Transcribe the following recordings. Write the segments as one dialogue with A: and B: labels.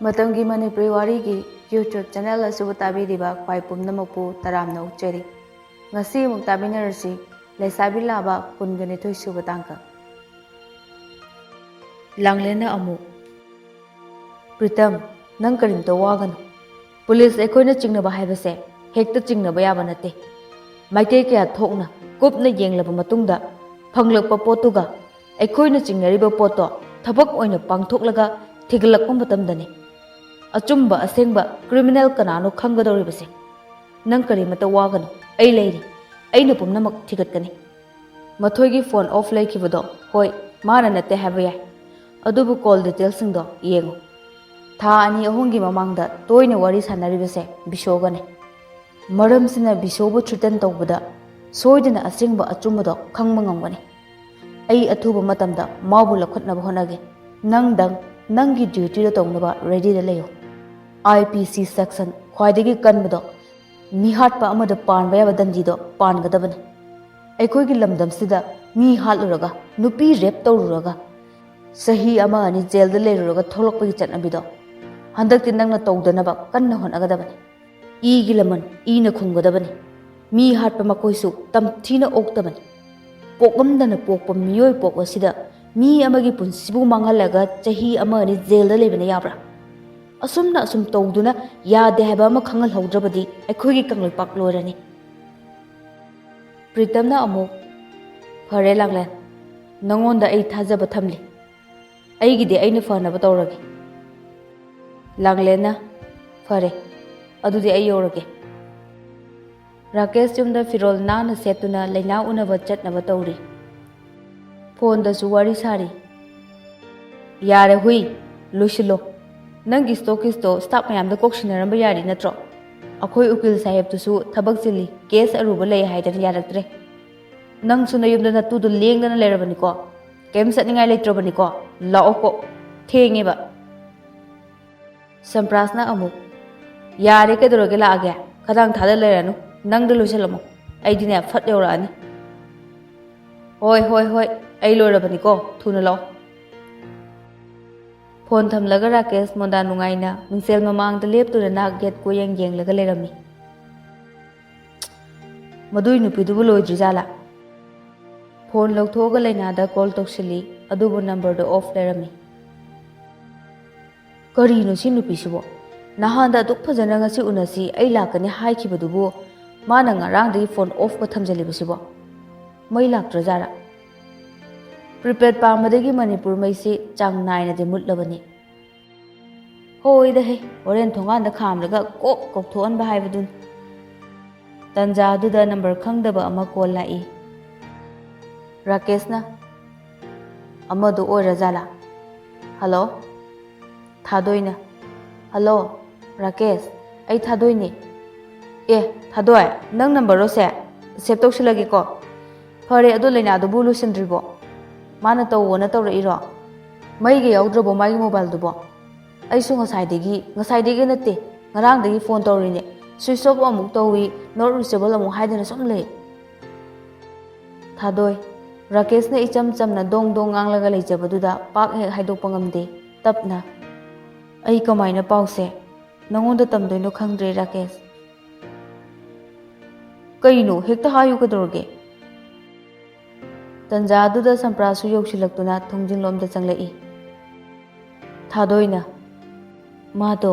A: ꯃꯇꯝꯒꯤ ꯃꯅꯤꯄꯨꯔꯤ ꯋꯥꯔꯤꯒꯤ YouTube channel ꯑꯁꯤꯕꯨ ꯇꯥꯕꯤꯔꯤꯕ ꯈ꯭ꯋꯥꯏ ꯄꯨꯝꯅꯃꯛꯄꯨ ꯇꯔꯥꯝꯅ ꯑꯣꯛꯆꯔꯤ꯫ ꯉꯁꯤ ꯑꯃꯨꯛ ꯇꯥꯕꯤꯅꯔꯁꯤ ꯂꯩꯁꯥꯕꯤ ꯂꯥꯕ 22 ꯁꯨꯕ ꯇꯥꯡꯀꯛ꯫ ꯂꯥꯡꯂꯦꯟꯅ ꯑꯃꯨꯛ ꯄ꯭ꯔꯤꯇꯝ, ꯅꯪ ꯀꯔꯤꯝꯇ ꯋꯥꯒꯅꯨ꯫ ꯄꯨꯂꯤꯁ ꯑꯩꯈꯣꯏꯅ ꯆꯤꯡꯅꯕ ꯍꯥꯏꯕꯁꯦ ꯍꯦꯛꯇ ꯆꯤꯡꯅꯕ ꯌꯥꯕ ꯅꯠꯇꯦ꯫ ꯃꯥꯏꯀꯩ ꯀꯌꯥ ꯊꯣꯛꯅ ꯀꯨꯞꯅ ꯌꯦꯡꯂꯕ ꯃꯇꯨꯡꯗ ꯐꯪꯂꯛꯄ ꯄꯣꯠꯇꯨꯒ ꯑꯩꯈꯣꯏꯅ ꯆꯤꯡꯅꯔꯤꯕ ꯄꯣꯠꯇꯣ ꯊꯕꯛ ꯑꯣꯏꯅ ꯄꯥꯡꯊꯣꯛꯂꯒ ꯊꯤꯒꯠꯂꯛꯄ ꯃꯇꯝꯗꯅꯤ ꯑꯆꯨꯝꯕ ꯑꯁꯦꯡꯕ ꯀ꯭ꯔꯤꯃꯤꯅꯦꯜ ꯀꯅꯥꯅꯣ ꯈꯪꯒꯗꯧꯔꯤꯕꯁꯦ꯫ ꯅꯪ ꯀꯔꯤꯃꯇ ꯋꯥꯒꯅꯨ, ꯑꯩ ꯂꯩꯔꯤ, ꯑꯩꯅ ꯄꯨꯝꯅꯃꯛ ꯊꯤꯒꯠꯀꯅꯤ꯫ ꯃꯊꯣꯏꯒꯤ ꯐꯣꯟ ꯑꯣꯐ ꯂꯩꯈꯤꯕꯗꯣ ꯍꯣꯏ ꯃꯥꯅ ꯅꯠꯇꯦ ꯍꯥꯏꯕ ꯌꯥꯏ, ꯑꯗꯨꯕꯨ ꯀꯣꯜ ꯗꯤꯇꯦꯜꯁꯤꯡꯗꯣ ꯌꯦꯡꯉꯨ꯫ ꯊꯥ 2-3ꯒꯤ ꯃꯃꯥꯡꯗ ꯇꯣꯏꯅ ꯋꯥꯔꯤ ꯁꯥꯟꯅꯔꯤꯕꯁꯦ ꯕꯤꯁꯣꯒꯅꯤ꯫ ꯃꯔꯝꯁꯤꯅ ꯕꯤꯁꯣꯕꯨ ꯊ꯭ꯔꯤꯇꯟ ꯇꯧꯕꯗ ꯁꯣꯏꯗꯅ ꯑꯁꯦꯡꯕ ꯑꯆꯨꯝꯕꯗꯣ ꯈꯪꯕ ꯉꯝꯒꯅꯤ꯫ ꯑꯩ ꯑꯊꯨꯕ ꯃꯇꯝꯗ ꯃꯥꯕꯨ ꯂꯧꯈꯠꯅꯕ ꯍꯣꯠꯅꯒꯦ꯫ ꯅꯪꯗꯪ ꯅꯪꯒꯤ ꯗ꯭ꯌꯨꯇꯤꯗ ꯇꯧꯅꯕ ꯔꯦꯗꯤꯗ ꯂꯩꯌꯨ꯫ IPC ꯁꯦꯛꯁꯟ ꯈ꯭ꯋꯥꯏꯗꯒꯤ ꯀꯟꯕꯗꯣ, ꯃꯤꯍꯥꯠꯄ ꯑꯃꯗ ꯄꯥꯟꯕ ꯌꯥꯕ ꯗꯟꯗꯤꯗꯣ ꯄꯥꯟꯒꯗꯕꯅꯤ꯫ ꯑꯩꯈꯣꯏꯒꯤ ꯂꯝꯗꯝꯁꯤꯗ ꯃꯤ ꯍꯥꯠꯂꯨꯔꯒ, ꯅꯨꯄꯤ ꯔꯦꯞ ꯇꯧꯔꯨꯔꯒ, ꯆꯍꯤ 1-2 ꯖꯦꯜꯗ ꯂꯩꯔꯨꯔꯒ ꯊꯣꯛꯂꯛꯄꯒꯤ ꯆꯠꯅꯕꯤꯗꯣ ꯍꯟꯗꯛꯇꯤ ꯅꯪꯅ ꯇꯧꯗꯅꯕ ꯀꯟꯅ ꯍꯣꯠꯅꯒꯗꯕꯅꯤ꯫ ꯏꯒꯤ ꯂꯃꯟ ꯏꯅ ꯈꯨꯝꯒꯗꯕꯅꯤ꯫ ꯃꯤ ꯍꯥꯠꯄ ꯃꯈꯣꯏꯁꯨ ꯇꯝꯊꯤꯅ ꯑꯣꯛꯇꯕꯅꯤ꯫ ꯄꯣꯛꯂꯝꯗꯅ ꯄꯣꯛꯄ ꯃꯤꯑꯣꯏ ꯄꯣꯛ ꯑꯁꯤꯗ ꯃꯤ ꯑꯃꯒꯤ ꯄꯨꯟꯁꯤꯕꯨ ꯃꯥꯡꯍꯜꯂꯒ ꯆꯍꯤ 1-2 ꯖꯦꯜꯗ ꯂꯩꯕꯅ ꯌꯥꯕ꯭ꯔꯥ? ꯑꯁꯨꯝꯅ ꯑꯁꯨꯝ ꯇꯧꯗꯨꯅ ꯌꯥꯗꯦ ꯍꯥꯏꯕ ꯑꯃ ꯈꯪꯍꯜꯍꯧꯗ꯭ꯔꯕꯗꯤ ꯑꯩꯈꯣꯏꯒꯤ ꯀꯪꯂꯩꯄꯥꯛ ꯂꯣꯏꯔꯅꯤ꯫ ꯄ꯭ꯔꯤꯇꯝꯅ ꯑꯃꯨꯛ ꯐꯔꯦ ꯂꯥꯡꯂꯦꯟ, ꯅꯉꯣꯟꯗ ꯑꯩ ꯊꯥꯖꯕ ꯊꯝꯂꯤ꯫ ꯑꯩꯒꯤꯗꯤ ꯑꯩꯅ ꯐꯅꯕ ꯇꯧꯔꯒꯦ꯫ ꯂꯥꯡꯂꯦꯟꯅ ꯐꯔꯦ, ꯑꯗꯨꯗꯤ ꯑꯩ ꯌꯧꯔꯒꯦ꯫ ꯔꯥꯀꯦꯁ ꯌꯨꯝꯗ ꯐꯤꯔꯣꯜ ꯅꯥꯟꯅ ꯁꯦꯠꯇꯨꯅ ꯂꯩꯅꯥ ꯎꯅꯕ ꯆꯠꯅꯕ ꯇꯧꯔꯤ꯫ ꯐꯣꯟꯗꯁꯨ ꯋꯥꯔꯤ ꯁꯥꯔꯤ꯫ ꯌꯥꯔꯦ ꯍꯨꯏ, ꯂꯣꯏꯁꯤꯜꯂꯣ꯫ ꯅꯪꯒꯤ ꯁ꯭ꯇꯣꯀꯤꯁꯇꯣ ꯁ꯭ꯇꯥꯐ ꯃꯌꯥꯝꯗ ꯀꯣꯛ ꯁꯤꯟꯅꯔꯝꯕ ꯌꯥꯔꯤ ꯅꯠꯇ꯭ꯔꯣ? ꯑꯩꯈꯣꯏ ꯎꯀꯤꯜ ꯁꯥꯍꯦꯕꯇꯨꯁꯨ ꯊꯕꯛ ꯆꯤꯜꯂꯤ, ꯀꯦꯁ ꯑꯔꯨꯕ ꯂꯩ ꯍꯥꯏꯗꯅ ꯌꯥꯔꯛꯇ꯭ꯔꯦ꯫ ꯅꯪꯁꯨ ꯅꯌꯨꯝꯗ ꯅꯇꯨꯗꯣ ꯂꯦꯡꯗꯅ ꯂꯩꯔꯕꯅꯤꯀꯣ? ꯀꯩꯝ ꯆꯠꯅꯤꯡꯉꯥꯏ ꯂꯩꯇ꯭ꯔꯕꯅꯤꯀꯣ? ꯂꯥꯛꯑꯣ ꯀꯣꯛ, ꯊꯦꯡꯉꯦꯕ꯫ ꯁꯝꯄ꯭ꯔꯥꯁꯅ ꯑꯃꯨꯛ ꯌꯥꯔꯦ, ꯀꯩꯗꯧꯔꯒꯦ ꯂꯥꯛꯑꯒꯦ? ꯈꯗꯥꯡ ꯊꯥꯗ ꯂꯩꯔꯅꯨ, ꯅꯪꯗ ꯂꯣꯏꯁꯤꯜꯂꯝꯃꯣ, ꯑꯩꯗꯤꯅꯦ ꯐꯠ ꯌꯧꯔꯛꯑꯅꯤ꯫ ꯍꯣꯏ ꯍꯣꯏ ꯍꯣꯏ, ꯑꯩ ꯂꯣꯏꯔꯕꯅꯤꯀꯣ, ꯊꯨꯅ ꯂꯥꯛꯑꯣ꯫ ꯐꯣꯟ ꯊꯝꯂꯒ ꯔꯥꯀꯦꯁ ꯃꯣꯟꯗꯥ ꯅꯨꯡꯉꯥꯏꯅ ꯃꯤꯡꯁꯦꯜ ꯃꯃꯥꯡꯗ ꯂꯦꯞꯇꯨꯅ ꯅꯥꯛ ꯌꯦꯠ ꯀꯣꯌꯦꯡ ꯌꯦꯡꯂꯒ ꯂꯩꯔꯝꯃꯤ꯫ ꯃꯗꯨꯏ ꯅꯨꯄꯤꯗꯨꯕꯨ ꯂꯣꯏꯗ꯭ꯔꯤꯖꯥꯠꯂꯥ? ꯐꯣꯟ ꯂꯧꯊꯣꯛꯑꯒ ꯂꯩꯅꯥꯗ ꯀꯣꯜ ꯇꯧꯁꯤꯜꯂꯤ, ꯑꯗꯨꯕꯨ ꯅꯝꯕꯔꯗꯣ ꯑꯣꯐ ꯂꯩꯔꯝꯃꯤ꯫ ꯀꯔꯤꯅꯣ ꯁꯤ ꯅꯨꯄꯤꯁꯤꯕꯣ? ꯅꯍꯥꯟꯗ ꯑꯗꯨꯛ ꯐꯖꯅ ꯉꯁꯤ ꯎꯅꯁꯤ ꯑꯩ ꯂꯥꯛꯀꯅꯤ ꯍꯥꯏꯈꯤꯕꯗꯨꯕꯨ ꯃꯥꯅ ꯉꯔꯥꯡꯗꯒꯤ ꯐꯣꯟ ꯑꯣꯐꯀ ꯊꯝꯖꯤꯜꯂꯤꯕꯁꯤꯕꯣ? ꯃꯩ ꯂꯥꯛꯇ꯭ꯔꯖꯥꯠꯂꯥ? ꯄ꯭ꯔꯤꯄꯦꯗ ꯄꯥꯝꯕꯗꯒꯤ ꯃꯅꯤꯄꯨꯔ ꯃꯩꯁꯤ ꯆꯥꯡ ꯅꯥꯏꯅꯗꯤ ꯃꯨꯠꯂꯕꯅꯤ꯫ ꯍꯣꯏꯗꯍꯦ, ꯍꯣꯔꯦꯟ ꯊꯣꯡꯒꯥꯟꯗ ꯈꯥꯝꯂꯒ ꯀꯣꯛ ꯀꯧꯊꯣꯛꯍꯟꯕ ꯍꯥꯏꯕꯗꯨꯅꯤ꯫ ꯇꯟꯖꯥ ꯑꯗꯨꯗ ꯅꯝꯕꯔ ꯈꯪꯗꯕ ꯑꯃ ꯀꯣꯜ ꯂꯥꯛꯏ꯫ ꯔꯥꯀꯦꯁꯅ ꯑꯃꯗꯣ ꯑꯣꯏꯔꯖꯥꯠꯂꯥ? ꯍꯜꯂꯣ? ꯊꯥꯗꯣꯏꯅ ꯍꯜꯂꯣ ꯔꯥꯀꯦꯁ, ꯑꯩ ꯊꯥꯗꯣꯏꯅꯦ꯫ ꯑꯦ ꯊꯥꯗꯣꯏ, ꯅꯪ ꯅꯝꯕꯔꯔꯣ ꯁꯦ? ꯁꯦꯞ ꯇꯧꯁꯤꯜꯂꯒꯦꯀꯣ꯫ ꯐꯔꯦ, ꯑꯗꯣ ꯂꯩꯅꯥꯗꯨꯕꯨ ꯂꯣꯏꯁꯤꯟꯗ꯭ꯔꯤꯕꯣ? ꯃꯥꯅ ꯇꯧꯋꯣꯅ ꯇꯧꯔꯛꯏꯔꯣ? ꯃꯩꯒ ꯌꯥꯎꯗ꯭ꯔꯕꯣ ꯃꯥꯒꯤ ꯃꯣꯕꯥꯏꯜꯗꯨꯕꯣ? ꯑꯩꯁꯨ ꯉꯁꯥꯏꯗꯒꯤ ꯅꯠꯇꯦ, ꯉꯔꯥꯡꯗꯒꯤ ꯐꯣꯟ ꯇꯧꯔꯤꯅꯦ, ꯁ꯭ꯋꯤꯆ ꯑꯣꯐ ꯑꯃꯨꯛ ꯇꯧꯏ, ꯅꯣꯠ ꯔꯤꯆꯦꯕꯜ ꯑꯃꯨꯛ ꯍꯥꯏꯗꯅ ꯁꯨꯝ ꯂꯩ꯫ ꯊꯥꯗꯣꯏ, ꯔꯥꯀꯦꯁꯅ ꯏꯆꯝ ꯆꯝꯅ ꯗꯣꯡ ꯗꯣꯡ ꯉꯥꯡꯂꯒ ꯂꯩꯖꯕꯗꯨꯗ ꯄꯥꯛ ꯍꯦꯛ ꯍꯥꯏꯗꯣꯛꯄ ꯉꯝꯗꯦ, ꯇꯞꯅ ꯑꯩ ꯀꯃꯥꯏꯅ ꯄꯥꯎꯁꯦ ꯅꯉꯣꯟꯗ ꯇꯝꯗꯣꯏꯅꯣ ꯈꯪꯗ꯭ꯔꯦ ꯔꯥꯀꯦꯁ꯫ ꯀꯩꯅꯣ ꯍꯦꯛꯇ ꯍꯥꯏꯌꯨ, ꯀꯩꯗꯧꯔꯒꯦ? ꯇꯟꯖꯥ ꯑꯗꯨꯗ ꯁꯝꯄ꯭ꯔꯥꯁꯨ ꯌꯧꯁꯤꯜꯂꯛꯇꯨꯅ ꯊꯣꯡꯖꯤꯟꯂꯣꯝꯗ ꯆꯪꯂꯛꯏ꯫ ꯊꯥꯗꯣꯏꯅ ꯃꯥꯗꯣ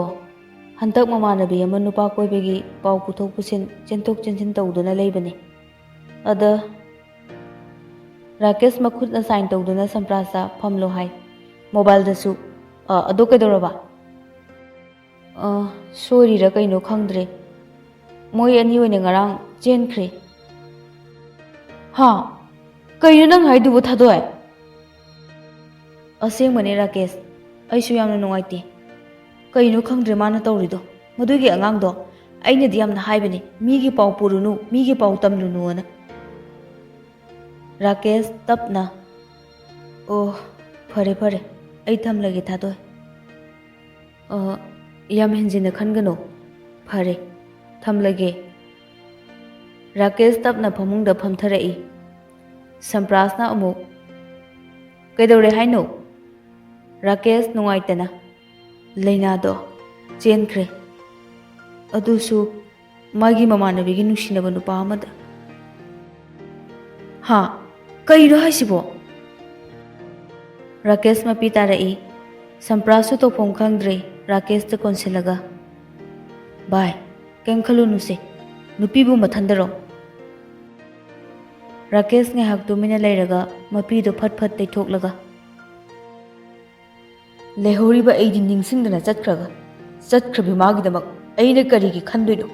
A: ꯍꯟꯗꯛ ꯃꯃꯥꯟꯅꯕꯤ ꯑꯃ ꯅꯨꯄꯥ ꯀꯣꯏꯕꯒꯤ ꯄꯥꯎ ꯄꯨꯊꯣꯛ ꯄꯨꯁꯤꯟ ꯆꯦꯟꯊꯣꯛ ꯆꯦꯟꯁꯤꯟ ꯇꯧꯗꯨꯅ ꯂꯩꯕꯅꯤ꯫ ꯑꯗ ꯔꯥꯀꯦꯁ ꯃꯈꯨꯠꯅ ꯁꯥꯏꯟ ꯇꯧꯗꯨꯅ ꯁꯝꯄ꯭ꯔꯥꯁꯇ ꯐꯝꯂꯣ ꯍꯥꯏ, ꯃꯣꯕꯥꯏꯜꯗꯁꯨ ꯑꯗꯣ ꯀꯩꯗꯧꯔꯕ? ꯁꯣꯏꯔꯤꯔꯥ ꯀꯩꯅꯣ ꯈꯪꯗ꯭ꯔꯦ, ꯃꯣꯏ ꯑꯅꯤ ꯑꯣꯏꯅ ꯉꯔꯥꯡ ꯆꯦꯟꯈ꯭ꯔꯦ꯫ ꯍꯥ? ꯀꯩꯅꯣ ꯅꯪ ꯍꯥꯏꯗꯨꯕꯨ ꯊꯥꯗꯣꯏ? ꯑꯁꯦꯡꯕꯅꯦ ꯔꯥꯀꯦꯁ, ꯑꯩꯁꯨ ꯌꯥꯝꯅ ꯅꯨꯡꯉꯥꯏꯇꯦ꯫ ꯀꯩꯅꯣ ꯈꯪꯗ꯭ꯔꯦ ꯃꯥꯅ ꯇꯧꯔꯤꯗꯣ, ꯃꯗꯨꯒꯤ ꯑꯉꯥꯡꯗꯣ ꯑꯩꯅꯗꯤ ꯌꯥꯝꯅ ꯍꯥꯏꯕꯅꯤ, ꯃꯤꯒꯤ ꯄꯥꯎ ꯄꯨꯔꯨꯅꯨ, ꯃꯤꯒꯤ ꯄꯥꯎ ꯇꯝꯂꯨꯅꯨꯅ꯫ ꯔꯥꯀꯦꯁ ꯇꯞꯅ ꯑꯣ ꯐꯔꯦ ꯐꯔꯦ, ꯑꯩ ꯊꯝꯂꯒꯦ ꯊꯥꯗꯣꯏ꯫ ꯌꯥꯝ ꯍꯦꯟꯖꯤꯟꯅ ꯈꯟꯒꯅꯨ, ꯐꯔꯦ ꯊꯝꯂꯒꯦ꯫ ꯔꯥꯀꯦꯁ ꯇꯞꯅ ꯐꯃꯨꯡꯗ ꯐꯝꯊꯔꯛꯏ꯫ ꯁꯝꯄ꯭ꯔꯥꯁꯅ ꯑꯃꯨꯛ, ꯀꯩꯗꯧꯔꯦ ꯍꯥꯏꯅꯣ? Rakesh ꯅꯨꯡꯉꯥꯏꯇꯅ, Lainado chenkre adusu magi mamanabigi nungsinaba nupa amada ha kairo haisibo Rakesh mapi tarai Samprasu topom khangdre Rakesh ta konsilaga Bye kem khalunu se nupi bu mathandaro Rakesh nge hak tumina leiraga mapi do phat phat teithok lehoriba aidi ningsingdana chatkhrabi magidamak aina karigi khandoino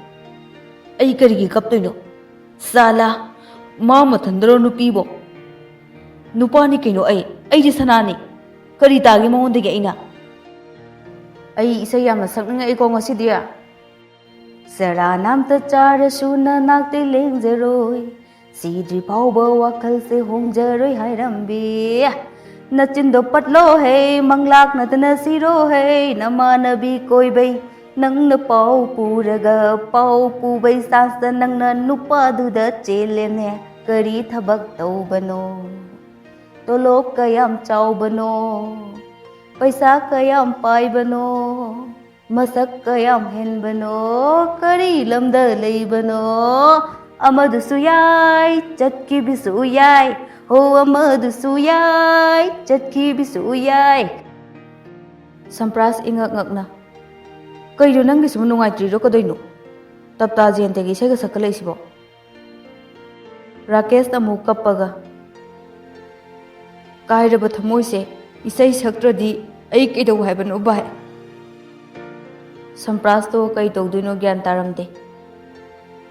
A: ai karigi kaptoino sala ma mathandaro nupibo nupani kaino ai ji sanani kari tagi mawondagi aina ai isai yamna sakninga ai ko ngasidiya sara namta charasu na nakte lengjaroi sidri phauba wakhal se hongjaroi hairambi Nachindo patlo hey manglak natana siro hey namanabi koibai nang na pau puraga pau pubai sasa nang na nupa duda chelene kari thabak taubano tolok kayam chaubano paisa kayam paibano masak kayam henbano kari lamda leibano amadusu yai chatki bisu yai Ho amadusu yai chatki bisu yai Sampras ingak ngakna Kairo nangi sumu nungai ro kadoino Tapta jentegi sega sakala isibo Rakesh amu kappaga Kairaba thamoi se isai saktradi ai kidau haibano bai Sampras to kai tawduino gyan taramde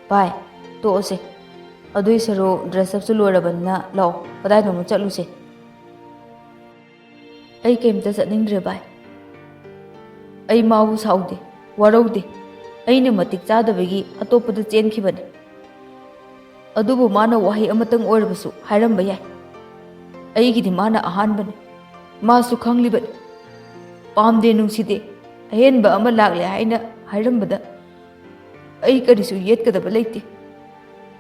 A: Bai to ose Adui saro dress up su lorabanna lao padai no chatluse ai kemta chatningdre bai ai mawu saude waraude aina matik chadabagi atopada chenkhibane adubu mana wahi amatang oirabasu hairamba yai aigidi mana ahanbane masu khanglibane pamde nungside ahenba ama lagle haina hairambada ai karisu yetkadaba leite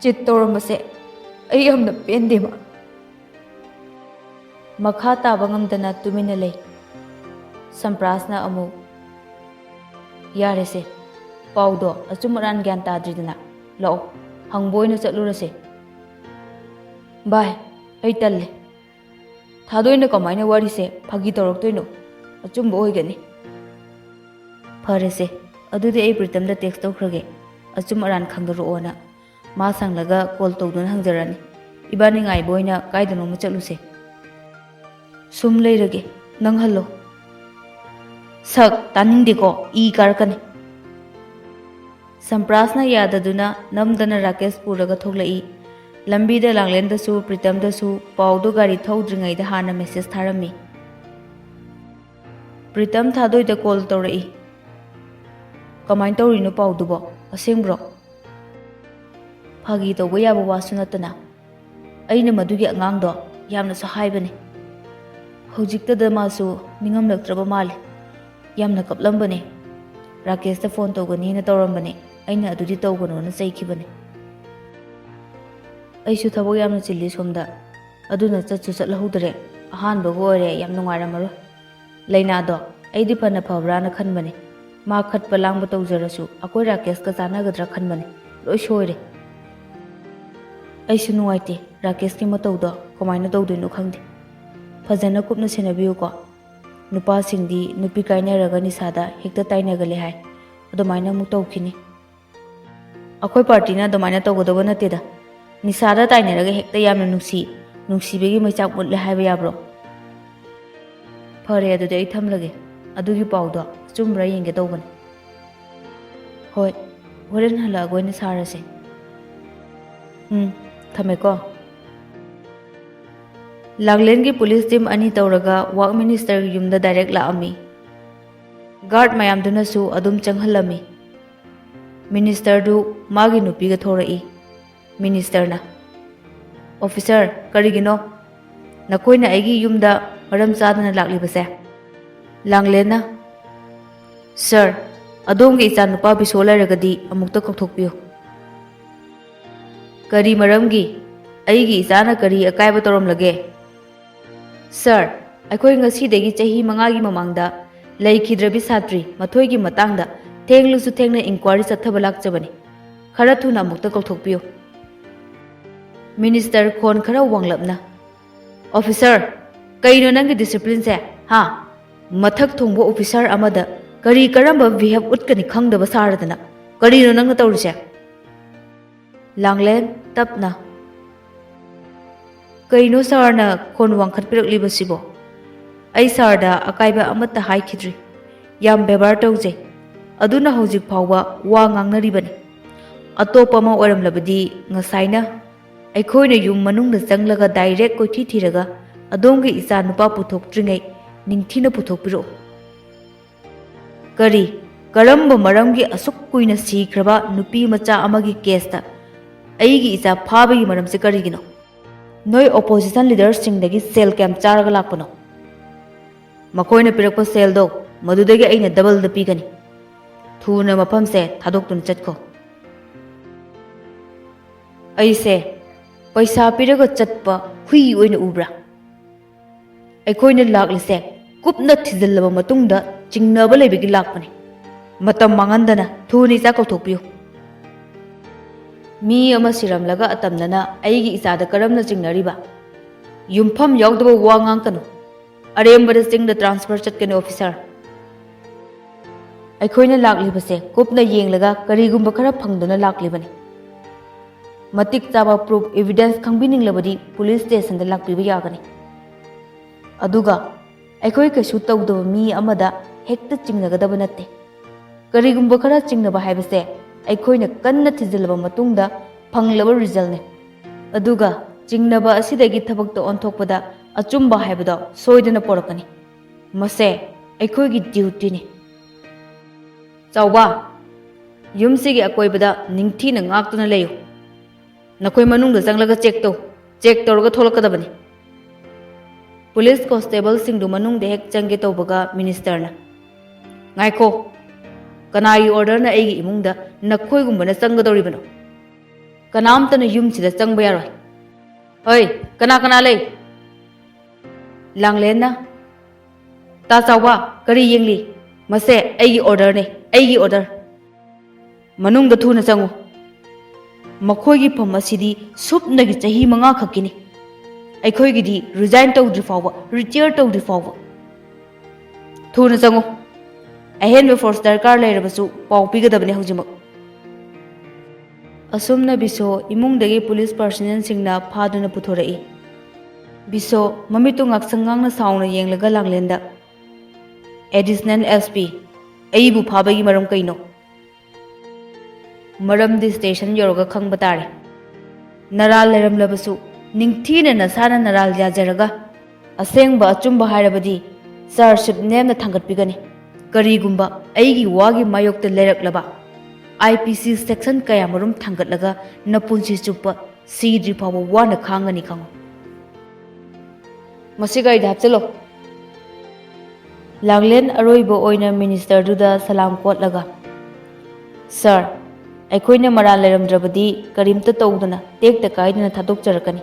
A: Chit toramase ai amna pendema makha taba ngamdana tumina lei Samprasna amu yarese paudo achumaran gyan tadridana lao hangboina chatlurase bai ai talle thadoina kamaina warise phagi toroktoino achumbo hoigani pharese adudi ai pritamda text tokhrage achumaran khangdoro Ma sanglaga call tawdun hangjarani ibani ngai boina kaidano ma chatluse sum leirage nang hallo sak taninde ko I karkane Samprasna yadaduna namdana Rakesh puraga thoglai lambi da langlen da su pritam da su paudo gari thaudringai da hana message tharami Pritam thadoi da call tawrai Kamain tawrino paudu bo asengbro Phagi tawba yaba wasu natana aina madugi angangdo yamna sa haibane hojikta da masu ningamlaktraba male yamna kaplambane Rakesh ta phone tawgani na tawrambane aina adudi tawgano na chaikhibane aisu thabo yamna chilli somda aduna chatsu chatlahudre ahan bago ore yam nungaramaro laina do aidi phana phabra na khanbane ma khatpa langba tawjarasu akoi Rakesh ka chanagadra khanbane loi soire Aisu nuwaite Rakesh ki matawda kamaina tawdoino khangde Fajana kupna senabiyo ko Nupa singdi nupi kainaraga nisada hekta tainagale hai adumaina mu tawkhini Akoi party na adumaina tawgadaba nateda nisada tainaraga hekta yamna nungsibegi maichak mutle haiba yabro Phare adudi ai thamlage adugi pawda chumbra yenge tawban Hoi horen hala goina sarase Thameko Langlen ki police team ani tawraga work minister yumda direct laami guard mayam duna su adum changhalami minister du magi nupi ga thorai minister na officer karigino nakoina aigi yumda maram chadana laklibase Langlen na sir adom ge icha nupa bisola ragadi amukta kokthokpiyo Kari maramgi aigi isana kari akaiba torom lage Sir aikoi ngasi degi chahi mangagi mamangda ꯂꯩꯈꯤꯗ꯭ꯔꯕꯤ ꯁꯥꯇ꯭ꯔꯤ ꯃꯊꯣꯏꯒꯤ ꯃꯇꯥꯡꯗ ꯊꯦꯡꯂꯁꯨ ꯊꯦꯡꯅ enquiry ꯆꯠꯊꯕ ꯂꯥꯛꯆꯕꯅꯤ ꯈꯔ ꯊꯨꯅ ꯑꯃꯨꯛꯇ ꯀꯧꯊꯣꯛꯄꯤꯌꯨ minister ꯈꯣꯟ ꯈꯔ ꯋꯥꯡꯂꯞꯅ officer ꯀꯩꯅꯣ ꯅꯪꯒꯤ ꯗꯤꯁꯤꯄ꯭ꯂꯤꯟꯁꯦ ꯍꯥ ꯃꯊꯛ ꯊꯣꯡꯕ ꯑꯣꯐꯤꯁꯔ ꯑꯃꯗ ꯀꯔꯤ ꯀꯔꯝꯕ ꯕꯤꯍꯦꯕ ꯎꯠꯀꯅꯤ ꯈꯪꯗꯕ ꯁꯥꯔꯗꯅ ꯀꯔꯤꯅꯣ ꯅꯪꯅ ꯇꯧꯔꯤꯁꯦ ꯂꯥꯡꯂꯦꯟ ꯇꯞꯅ ꯀꯩꯅꯣ ꯁꯥꯔꯅ ꯈꯣꯟ ꯋꯥꯡꯈꯠꯄꯤꯔꯛꯂꯤꯕꯁꯤꯕꯣ ꯑꯩ ꯁꯥꯔꯗ ꯑꯀꯥꯏꯕ ꯑꯃꯠꯇ ꯍꯥꯏꯈꯤꯗ꯭ꯔꯤ ꯌꯥꯝ ꯕꯦꯕꯥꯔ ꯇꯧꯖꯩ ꯑꯗꯨꯅ ꯍꯧꯖꯤꯛ ꯐꯥꯎꯕ ꯋꯥ ꯉꯥꯡꯅꯔꯤꯕꯅꯤ ꯑꯇꯣꯞꯄ ꯑꯃ ꯑꯣꯏꯔꯝꯂꯕꯗꯤ ꯉꯁꯥꯏꯅ ꯑꯩꯈꯣꯏꯅ ꯌꯨꯝ ꯃꯅꯨꯡꯗ ꯆꯪꯂꯒ ꯗꯥꯏꯔꯦꯛ ꯀꯣꯏꯊꯤ ꯊꯤꯔꯒ ꯑꯗꯣꯝꯒꯤ ꯏꯆꯥ ꯅꯨꯄꯥ ꯄꯨꯊꯣꯛꯇ꯭ꯔꯤꯉꯩ ꯅꯤꯡꯊꯤꯅ ꯄꯨꯊꯣꯛꯄꯤꯔꯛꯎ ꯀꯔꯤ ꯀꯔꯝꯕ ꯃꯔꯝꯒꯤ ꯑꯁꯨꯛ ꯀꯨꯏꯅ ꯁꯤꯈ꯭ꯔꯕ ꯅꯨꯄꯤ ꯃꯆꯥ ꯑꯃꯒꯤ ꯀꯦꯁꯇ ꯑꯩꯒꯤ ꯏꯆꯥ ꯐꯥꯕꯒꯤ ꯃꯔꯝꯁꯦ ꯀꯔꯤꯒꯤꯅꯣ ꯅꯣꯏ ꯑꯣꯄꯣꯖꯤꯁꯟ ꯂꯤꯗꯔꯁꯤꯡꯗꯒꯤ ꯁꯦꯜ ꯀꯌꯥꯝ ꯆꯥꯔꯒ ꯂꯥꯛꯄꯅꯣ ꯃꯈꯣꯏꯅ ꯄꯤꯔꯛꯄ ꯁꯦꯜꯗꯣ ꯃꯗꯨꯗꯒꯤ ꯑꯩꯅ ꯗꯕꯜꯗ ꯄꯤꯒꯅꯤ ꯊꯨꯅ ꯃꯐꯝꯁꯦ ꯊꯥꯗꯣꯛꯇꯨꯅ ꯆꯠꯈꯣ ꯑꯩꯁꯦ ꯄꯩꯁꯥ ꯄꯤꯔꯒ ꯆꯠꯄ ꯍꯨꯏ ꯑꯣꯏꯅ ꯎꯕ꯭ꯔꯥ ꯑꯩꯈꯣꯏꯅ ꯂꯥꯛꯂꯤꯁꯦ ꯀꯨꯞꯅ ꯊꯤꯖꯤꯜꯂꯕ ꯃꯇꯨꯡꯗ ꯆꯤꯡꯅꯕ ꯂꯩꯕꯒꯤ ꯂꯥꯛꯄꯅꯤ ꯃꯇꯝ ꯃꯥꯡꯍꯟꯗꯅ ꯊꯨꯅ ꯏꯆꯥ ꯀꯧꯊꯣꯛꯄꯤꯌꯨ ꯃꯤ ꯑꯃ ꯁꯤꯔꯝꯂꯒ ꯑꯇꯝꯅꯅ ꯑꯩꯒꯤ ꯏꯆꯥꯗ ꯀꯔꯝꯅ ꯆꯤꯡꯅꯔꯤꯕ ꯌꯨꯝꯐꯝ ꯌꯥꯎꯗꯕ ꯋꯥ ꯉꯥꯡꯀꯅꯨ ꯑꯔꯦꯝꯕꯗ ꯆꯤꯡꯗ ꯇ꯭ꯔꯥꯟꯁꯐꯔ ꯆꯠꯀꯅꯤ ꯑꯣꯐꯤꯁꯔ ꯑꯩꯈꯣꯏꯅ ꯂꯥꯛꯂꯤꯕꯁꯦ ꯀꯨꯞꯅ ꯌꯦꯡꯂꯒ ꯀꯔꯤꯒꯨꯝꯕ ꯈꯔ ꯐꯪꯗꯨꯅ ꯂꯥꯛꯂꯤꯕꯅꯤ ꯃꯇꯤꯛ ꯆꯥꯕ ꯄ꯭ꯔꯨꯐ ꯏꯚꯤꯗꯦꯟꯁ ꯈꯪꯕꯤꯅꯤꯡꯂꯕꯗꯤ ꯄꯨꯂꯤꯁ ꯁ꯭ꯇꯦꯁꯟꯗ ꯂꯥꯛꯄꯤꯕ ꯌꯥꯒꯅꯤ ꯑꯗꯨꯒ ꯑꯩꯈꯣꯏ ꯀꯩꯁꯨ ꯇꯧꯗꯕ ꯃꯤ ꯑꯃꯗ ꯍꯦꯛꯇ ꯆꯤꯡꯅꯒꯗꯕ ꯅꯠꯇꯦ ꯀꯔꯤꯒꯨꯝꯕ ꯈꯔ ꯆꯤꯡꯅꯕ ꯍꯥꯏꯕꯁꯦ ꯑꯩꯈꯣꯏꯅ ꯀꯟꯅ ꯊꯤꯖꯤꯜꯂꯕ ꯃꯇꯨꯡꯗ ꯐꯪꯂꯕ ꯔꯤꯖꯜꯅꯤ ꯑꯗꯨꯒ ꯆꯤꯡꯅꯕ ꯑꯁꯤꯗꯒꯤ ꯊꯕꯛꯇ ꯑꯣꯟꯊꯣꯛꯄꯗ ꯑꯆꯨꯝꯕ ꯍꯥꯏꯕꯗꯣ ꯁꯣꯏꯗꯅ ꯄꯣꯔꯛꯀꯅꯤ ꯃꯁꯦ ꯑꯩꯈꯣꯏꯒꯤ ꯗ꯭ꯌꯨꯇꯤꯅꯤ ꯆꯥꯎꯕ ꯌꯨꯝꯁꯤꯒꯤ ꯑꯀꯣꯏꯕꯗ ꯅꯤꯡꯊꯤꯅ ꯉꯥꯛꯇꯨꯅ ꯂꯩꯌꯨ ꯅꯈꯣꯏ ꯃꯅꯨꯡꯗ ꯆꯪꯂꯒ ꯆꯦꯛ ꯇꯧꯔꯒ ꯊꯣꯛꯂꯛꯀꯗꯕꯅꯤ ꯄꯨꯂꯤꯁ ꯀꯣꯟꯁꯇꯦꯕꯜꯁꯤꯡꯗꯨ ꯃꯅꯨꯡꯗ ꯍꯦꯛ ꯆꯪꯒꯦ ꯇꯧꯕꯒ ꯃꯤꯅꯤꯁꯇꯔꯅ ꯉꯥꯏꯈꯣ ꯀꯅꯥꯒꯤ ꯑꯣꯔꯗꯔꯅ ꯑꯩꯒꯤ ꯏꯃꯨꯡꯗ ꯅꯈꯣꯏꯒꯨꯝꯕꯅ ꯆꯪꯒꯗꯧꯔꯤꯕꯅꯣ ꯀꯅꯥꯝꯇꯅ ꯌꯨꯝꯁꯤꯗ ꯆꯪꯕ ꯌꯥꯔꯣꯏ ꯍꯣꯏ ꯀꯅꯥ ꯀꯅꯥ ꯂꯩ ꯂꯥꯡꯂꯦꯟꯅ ꯇꯥ ꯆꯥꯎꯕ ꯀꯔꯤ ꯌꯦꯡꯂꯤ ꯃꯁꯦ ꯑꯩꯒꯤ ꯑꯣꯔꯗꯔꯅꯤ ꯑꯩꯒꯤ ꯑꯣꯔꯗꯔ ꯃꯅꯨꯡꯗ ꯊꯨꯅ ꯆꯪꯉꯨ ꯃꯈꯣꯏꯒꯤ ꯐꯝ ꯑꯁꯤꯗꯤ ꯁꯨꯞꯅꯒꯤ ꯆꯍꯤ 5 ꯈꯛꯀꯤꯅꯤ ꯑꯩꯈꯣꯏꯒꯤꯗꯤ ꯔꯤꯖꯥꯏꯟ ꯇꯧꯗ꯭ꯔꯤ ꯐꯥꯎꯕ ꯔꯤꯇꯤꯌꯔ ꯇꯧꯗ꯭ꯔꯤ ꯐꯥꯎꯕ ꯊꯨꯅ ꯆꯪꯉꯨ ꯑꯍꯦꯟꯕ ꯐꯣꯔꯁ ꯗꯔꯀꯥꯔ ꯂꯩꯔꯕꯁꯨ ꯄꯥꯎ ꯄꯤꯒꯗꯕꯅꯤ ꯍꯧꯖꯤꯛꯃꯛ ꯑꯁꯨꯝꯅ ꯕꯤꯁꯣ ꯏꯃꯨꯡꯗꯒꯤ ꯄꯨꯂꯤꯁ ꯄꯥꯔꯁꯣꯅꯦꯜꯁꯤꯡꯅ ꯐꯥꯗꯨꯅ ꯄꯨꯊꯣꯔꯛꯏ ꯕꯤꯁꯣ ꯃꯃꯤꯠꯇꯨ ꯉꯥꯛꯁꯪ ꯉꯥꯡꯅ ꯁꯥꯎꯅ ꯌꯦꯡꯂꯒ ꯂꯥꯡꯂꯦꯟꯗ ꯑꯦꯗꯤꯁꯅꯦꯜ SP ꯑꯩꯕꯨ ꯐꯥꯕꯒꯤ ꯃꯔꯝ ꯀꯩꯅꯣ ꯃꯔꯝꯗꯤ ꯁ꯭ꯇꯦꯁꯟ ꯌꯧꯔꯒ ꯈꯪꯕ ꯇꯥꯔꯦ ꯅꯔꯥꯜ ꯂꯩꯔꯝꯂꯕꯁꯨ ꯅꯤꯡꯊꯤꯅ ꯅꯁꯥꯅ ꯅꯔꯥꯜ ꯌꯥꯖꯔꯒ ꯑꯁꯦꯡꯕ ꯑꯆꯨꯝꯕ ꯍꯥꯏꯔꯕꯗꯤ ꯆꯥꯔꯖꯁꯤꯠ ꯅꯦꯝꯅ ꯊꯥꯡꯒꯠꯄꯤꯒꯅꯤ ꯀꯔꯤꯒꯨꯝꯕ ꯑꯩꯒꯤ ꯋꯥꯒꯤ ꯃꯥꯌꯣꯛꯇ ꯂꯩꯔꯛꯂꯕ IPC ꯁꯦꯛꯁꯟ ꯀꯌꯥꯃꯔꯨꯝ ꯊꯥꯡꯒꯠꯂꯒ ꯅꯄꯨꯟꯁꯤ ꯆꯨꯞꯄ ꯁꯤꯗ꯭ꯔꯤ ꯐꯥꯎꯕ ꯋꯥꯅ ꯈꯥꯡꯒꯅꯤ ꯈꯪꯉꯨ ꯃꯁꯤ ꯒꯥꯔꯤꯗ ꯍꯥꯞꯆꯤꯜꯂꯣ ꯂꯥꯡꯂꯦꯟ ꯑꯔꯣꯏꯕ ꯑꯣꯏꯅ ꯃꯤꯅꯤꯁꯇꯔꯗꯨꯗ ꯁꯂꯥꯝ ꯀꯣꯠꯂꯒ ꯁꯥꯔ ꯑꯩꯈꯣꯏꯅ ꯃꯔꯥꯜ ꯂꯩꯔꯝꯗ꯭ꯔꯕꯗꯤ ꯀꯔꯤꯝꯇ ꯇꯧꯗꯅ ꯇꯦꯛꯇ ꯀꯥꯏꯗꯅ ꯊꯥꯗꯣꯛꯆꯔꯛꯀꯅꯤ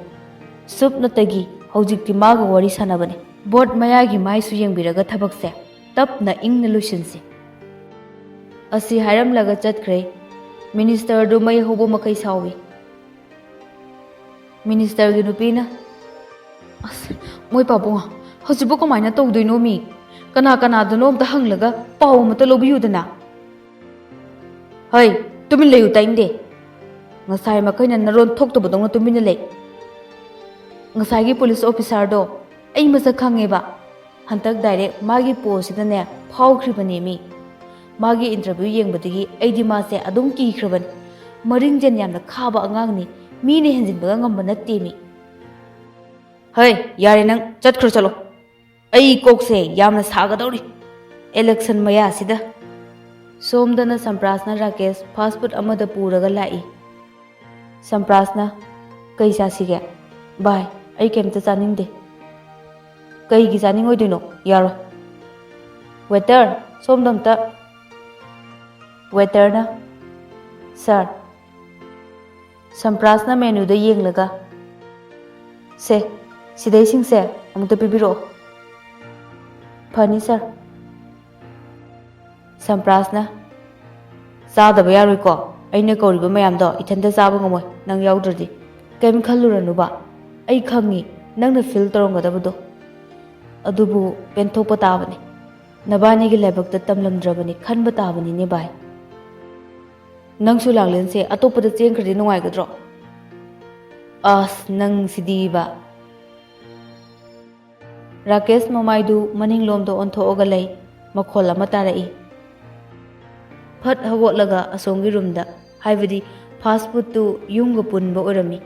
A: ꯁꯨꯞꯅꯇꯒꯤ ꯍꯧꯖꯤꯛꯇꯤ ꯃꯥꯒ ꯋꯥꯔꯤ ꯁꯥꯟꯅꯕꯅꯤ ꯕꯣꯠ ꯃꯌꯥꯒꯤ ꯃꯥꯏꯁꯨ ꯌꯦꯡꯕꯤꯔꯒ ꯊꯕꯛꯁꯦ ꯇꯞꯅ ꯏꯪꯅ ꯂꯣꯏꯁꯤꯟꯁꯤ ꯑꯁꯤ ꯍꯥꯏꯔꯝꯂꯒ ꯆꯠꯈ꯭ꯔꯦ ꯃꯤꯅꯤꯁꯇꯔꯗꯨ ꯃꯩ ꯍꯧꯕ ꯃꯈꯩ ꯁꯥꯎꯏ ꯃꯤꯅꯤꯁꯇꯔꯒꯤ ꯅꯨꯄꯤꯅ ꯑꯁ ꯃꯣꯏ ꯄꯥꯕꯨꯡ ꯍꯧꯖꯤꯛꯄꯨ ꯀꯃꯥꯏꯅ ꯇꯧꯗꯣꯏꯅꯣ ꯃꯤ ꯀꯅꯥ ꯀꯅꯥꯗꯅꯣ ꯑꯝꯇ ꯍꯪꯂꯒ ꯄꯥꯎ ꯑꯃꯇ ꯂꯧꯕꯤꯌꯨꯗꯅ ꯍꯣꯏ ꯇꯨꯃꯤꯟ ꯂꯩꯌꯨ ꯇꯥꯏꯡꯗꯦ ꯉꯁꯥꯏ ꯃꯈꯩꯅ ꯅꯔꯣꯟ ꯊꯣꯛꯇꯕꯗꯧꯅ ꯇꯨꯃꯤꯟꯅ ꯂꯩ ꯉꯁꯥꯏꯒꯤ ꯄꯨꯂꯤꯁ ꯑꯣꯐꯤꯁꯥꯔꯗꯣ ꯑꯩ ꯃꯁꯛ ꯈꯪꯉꯦꯕ ꯍꯟꯇꯛ ꯗꯥꯏꯔꯦꯛ ꯃꯥꯒꯤ ꯄꯣꯁꯁꯤꯗꯅꯦ ꯐꯥꯎꯈ꯭ꯔꯤꯕꯅꯦ ꯃꯤ ꯃꯥꯒꯤ ꯏꯟꯇꯔꯚ꯭ꯌꯨ ꯌꯦꯡꯕꯗꯒꯤ ꯑꯩꯗꯤ ꯃꯥꯁꯦ ꯑꯗꯨꯝ ꯀꯤꯈ꯭ꯔꯕꯅꯤ ꯃꯔꯤꯡꯖꯦꯟ ꯌꯥꯝꯅ ꯈꯥꯕ ꯑꯉꯥꯡꯅꯤ ꯃꯤꯅ ꯍꯦꯟꯖꯤꯟꯕꯒ ꯉꯝꯕ ꯅꯠꯇꯦ ꯃꯤ ꯍꯣꯏ ꯌꯥꯔꯦ ꯅꯪ ꯆꯠꯈ꯭ꯔꯣ ꯆꯠꯂꯣ ꯑꯩ ꯀꯣꯛꯁꯦ ꯌꯥꯝꯅ ꯁꯥꯒꯗꯧꯔꯤ ꯑꯦꯂꯦꯛꯁꯟ ꯃꯌꯥꯁꯤꯗ ꯁꯣꯝꯗꯅ ꯁꯝꯄ꯭ꯔꯥꯁꯅ ꯔꯥꯀꯦꯁ ꯐꯥꯁ ꯐꯨꯗ ꯑꯃꯗ ꯄꯨꯔꯒ ꯂꯥꯛꯏ ꯁꯝꯄ꯭ꯔꯥꯁꯅ ꯀꯩ ꯆꯥꯁꯤꯒꯦ ꯚꯥꯏ ꯑꯩ ꯀꯩꯝꯇ ꯆꯥꯅꯤꯡꯗꯦ ꯀꯩꯒꯤ ꯆꯥꯅꯤꯡꯉꯣꯏꯗꯣꯏꯅꯣ ꯌꯥꯔꯣꯏ ꯋꯦꯇꯔ ꯁꯣꯝꯗ ꯑꯝꯇ ꯋꯦꯇꯔꯅ ꯁꯥꯔ ꯁꯝꯄ꯭ꯔꯥꯁꯅ ꯃꯦꯅꯨꯗ ꯌꯦꯡꯂꯒ ꯁꯦ ꯁꯤꯗꯩꯁꯤꯡꯁꯦ ꯑꯃꯨꯛꯇ ꯄꯤꯕꯤꯔꯛꯑꯣ ꯐꯅꯤ ꯁꯥꯔ ꯁꯝꯄ꯭ꯔꯥꯁꯅ ꯆꯥꯗꯕ ꯌꯥꯔꯣꯏꯀꯣ ꯑꯩꯅ ꯀꯧꯔꯤꯕ ꯃꯌꯥꯝꯗꯣ ꯏꯊꯟꯇ ꯆꯥꯕ ꯉꯝꯃꯣꯏ ꯅꯪ ꯌꯥꯎꯗ꯭ꯔꯗꯤ ꯀꯩꯝ ꯈꯜꯂꯨꯔꯅꯨꯕ ꯑꯩ ꯈꯪꯉꯤ ꯅꯪꯅ ꯐꯤꯜ ꯇꯧꯔꯝꯒꯗꯕꯗꯣ ꯑꯗꯨꯕꯨ ꯄꯦꯟꯊꯣꯛꯄ ꯇꯥꯕꯅꯤ ꯅꯕꯥꯅꯤꯒꯤ ꯂꯥꯏꯕꯛꯇ ꯇꯝꯂꯝꯗ꯭ꯔꯕꯅꯤ ꯈꯟꯕ ꯇꯥꯕꯅꯤꯅꯦ ꯚꯥꯏ ꯅꯪꯁꯨ ꯂꯥꯡꯂꯦꯟꯁꯦ ꯑꯇꯣꯞꯄꯗ ꯆꯦꯟꯈ꯭ꯔꯗꯤ ꯅꯨꯡꯉꯥꯏꯒꯗ꯭ꯔꯣ ꯑꯁ ꯅꯪ ꯁꯤꯗꯤꯕ ꯔꯥꯀꯦꯁ ꯃꯃꯥꯏꯗꯨ ꯃꯅꯤꯡꯂꯣꯝꯗ ꯑꯣꯟꯊꯣꯛꯑꯒ ꯂꯩ ꯃꯈꯣꯜ ꯑꯃ ꯇꯥꯔꯛꯏ ꯐꯠ ꯍꯧꯒꯠꯂꯒ ꯑꯁꯣꯝꯒꯤ ꯔꯨꯝꯗ ꯍꯥꯏꯕꯗꯤ ꯐꯥꯁ ꯐꯨꯗꯇꯨ ꯌꯨꯝꯒ ꯄꯨꯟꯕ ꯑꯣꯏꯔꯝꯃꯤ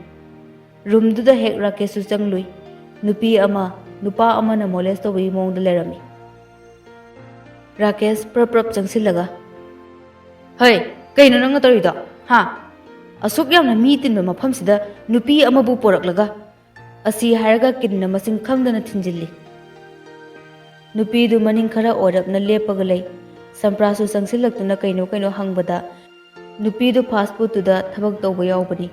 A: ꯔꯨꯝꯗꯨꯗ ꯍꯦꯛ ꯔꯥꯀꯦꯁꯁꯨ ꯆꯪꯂꯨꯏ ꯅꯨꯄꯤ ꯑꯃ ꯅꯨꯄꯥ ꯑꯃꯅ ꯃꯣꯂꯦꯁ ꯇꯧꯕꯒꯤ ꯃꯑꯣꯡꯗ ꯂꯩꯔꯝꯃꯤ ꯔꯥꯀꯦꯁ ꯄ꯭ꯔꯞ ꯆꯪꯁꯤꯜꯂꯒ ꯍꯩ ꯀꯩꯅꯣ ꯅꯪꯅ ꯇꯧꯔꯤꯗꯣ ꯍꯥ ꯑꯁꯨꯛ ꯌꯥꯝꯅ ꯃꯤ ꯇꯤꯟꯕ ꯃꯐꯝꯁꯤꯗ ꯅꯨꯄꯤ ꯑꯃꯕꯨ ꯄꯣꯔꯛꯂꯒ ꯑꯁꯤ ꯍꯥꯏꯔꯒ ꯀꯤꯟꯅ ꯃꯁꯤꯡ ꯈꯪꯗꯅ ꯊꯤꯟꯖꯤꯜꯂꯤ ꯅꯨꯄꯤꯗꯨ ꯃꯅꯤꯡ ꯈꯔ ꯑꯣꯏꯔꯞꯅ ꯂꯦꯞꯄꯒ ꯂꯩ ꯁꯝꯄ꯭ꯔꯥꯁꯨ ꯆꯪꯁꯤꯜꯂꯛꯇꯨꯅ ꯀꯩꯅꯣ ꯍꯪꯕꯗ ꯅꯨꯄꯤꯗꯨ ꯐꯥꯁ ꯐꯨꯗꯇꯨꯗ ꯊꯕꯛ ꯇꯧꯕ ꯌꯥꯎꯕꯅꯤ